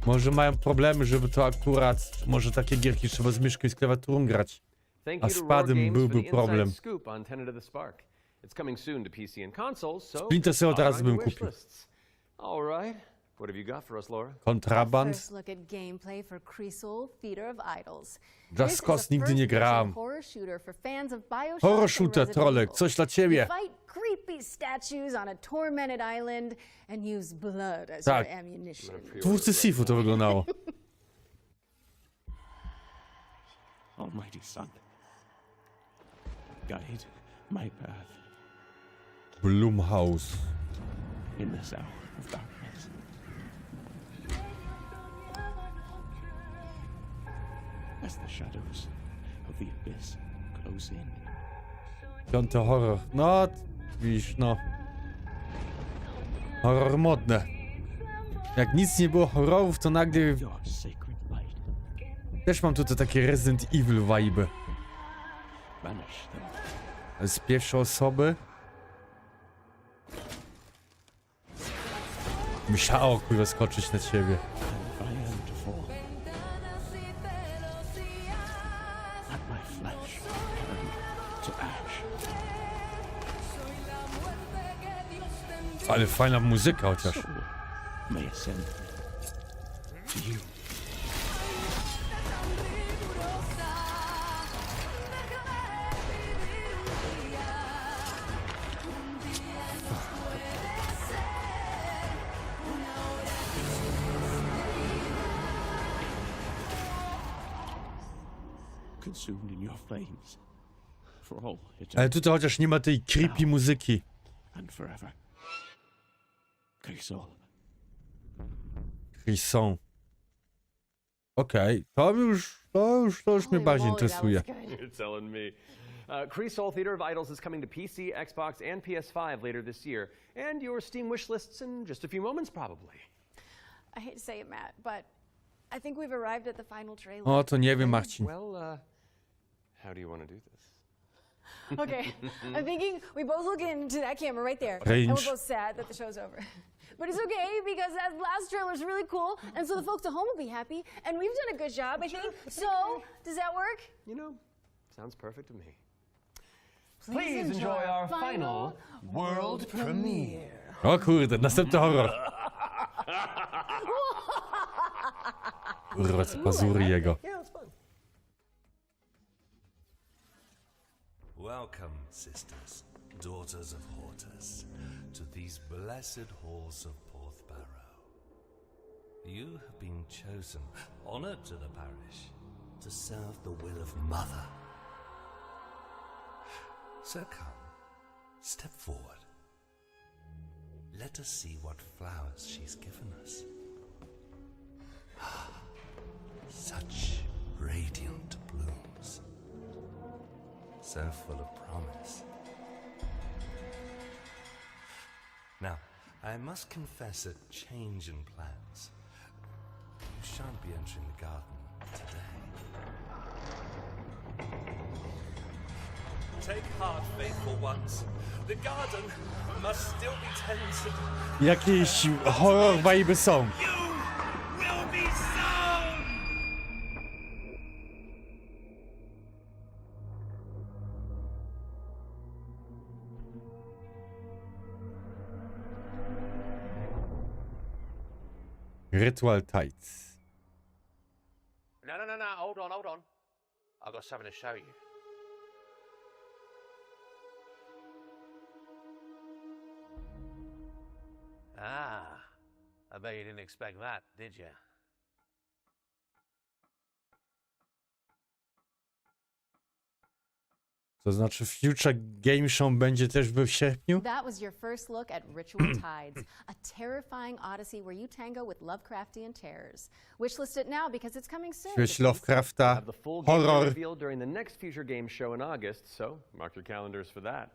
Może mają problemy, żeby to akurat... Może takie gierki trzeba z myszką i z klawiaturą grać. A z padem byłby problem. Splinter Cell od razu bym kupił. All right. What have you got for us, Laura? Kontraband. First look at gameplay for Creasol, Theater of Idols. Just nigdy nie grałem. Horror shooter for fans of BioShock Horror shooter, Trolek, coś dla ciebie. You fight creepy statues on a tormented island and use blood as Tak. your ammunition. Twórcy Sifu to wyglądało. Almighty Son, guide my path Blumhouse. in this hour of darkness. As the shadows of the abyss close in. 5. horror. No, widzisz, no. Horror modne. Jak nic nie było horrorów, to nagle... Też mam tutaj takie Resident Evil vibe. Z pierwszej osoby. Musiało kurwa skoczyć na ciebie. Ale fajna muzyka chociaż. May ascend to you. Consumed in your flames for all eternity. Ale tutaj chociaż nie ma tej creepy muzyki. And forever. Crisol. Crisson. Okej, to już mnie bardziej interesuje. You're telling me. Creasol Theater of Idols is coming to PC, Xbox, and PS5 later this year, and your Steam wish lists in just a few moments, probably. I hate to say it, Matt, but I think we've arrived at the final trailer. O, to nie wiem, Marcin. Well, how do you want to do this? Okay, I'm thinking we both look into that camera right there, Range. and we're both sad that the show's over. But it's okay because that last trailer's really cool, and so the folks at home will be happy, and we've done a good job, I think. So, does that work? You know, sounds perfect to me. Please enjoy our final world premiere. O kurde, następny horror. Kurwa, co pazury jego. Welcome, sisters, daughters of Hortus, to these blessed halls of Porthbarrow. You have been chosen, honored to the parish, to serve the will of Mother. So come, step forward. Let us see what flowers she's given us. Such radiant blooms. So full of promise. Now, I must confess a change in plans. You shan't be entering the garden today. Take heart, faithful ones. The garden must still be tended. Jakieś horror vibe są. Will be sown! Ritual Tides. No. Hold on. I've got something to show you. Ah, I bet you didn't expect that, did you? To znaczy Future Game Show będzie też w sierpniu? That was your first look at Ritual Tides, a terrifying odyssey where you tango with Lovecraftian terrors. Wishlist it now because it's coming soon. Świeć Lovecrafta, Have the full game horror. revealed during the next Future Game show in August, so mark your calendars for that.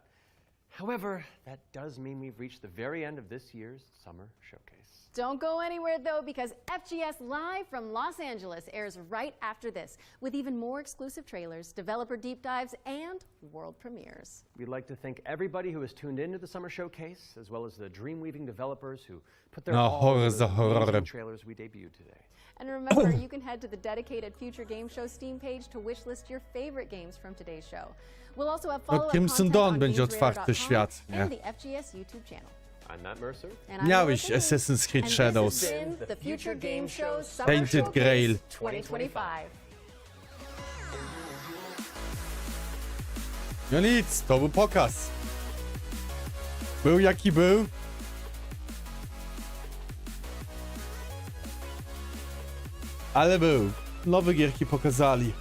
However, that does mean we've reached the very end of this year's summer showcase. Don't go anywhere though, because FGS Live from Los Angeles airs right after this, with even more exclusive trailers, developer deep dives, and world premieres. We'd like to thank everybody who has tuned into the summer showcase, as well as the dream-weaving developers who put their all horror into za the horrorem. amazing trailers we debuted today. And remember, you can head to the dedicated Future Game Show Steam page to wishlist your favorite games from today's show. We'll also have follow-up Crimson content Dawn on będzie otwarty świat, nie? and the FGS YouTube channel. I'm Matt Mercer. And I'm Miałeś Laurę Bailey. Assassin's Creed And Shadows. This has been the Future Game Show Summer Painted Showcase Grail. 2025. No nic, to był pokaz. Był jaki był. Ale był. Nowe gierki pokazali.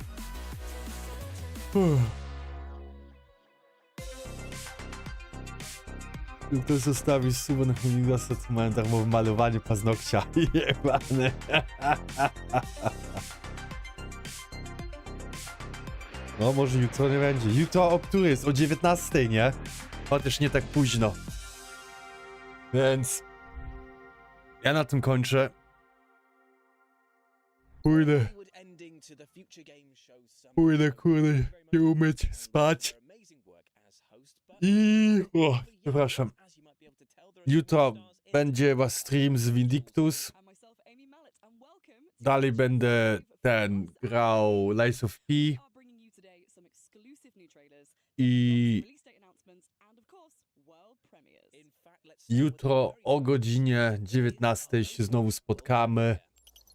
Ktoś zostawił suba na Homingasa, to mają darmowe malowanie paznokcia. Jebane. No może jutro nie będzie. Jutro o której jest? O 19, nie? Chociaż nie tak późno. Więc ja na tym kończę. Pójdę, kurde, się umyć, spać. I... O, przepraszam. Jutro będzie was stream z Vindictus. Dalej będę grał Lies of P. I jutro o godzinie 19 się znowu spotkamy.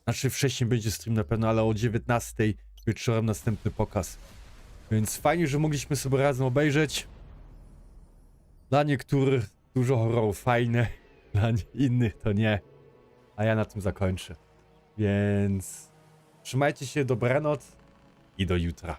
Znaczy wcześniej będzie stream na pewno, ale o 19 wieczorem następny pokaz. Więc fajnie, że mogliśmy sobie razem obejrzeć. Dla niektórych dużo horrorów fajne, dla innych to nie. A ja na tym zakończę. Więc trzymajcie się, dobranoc i do jutra.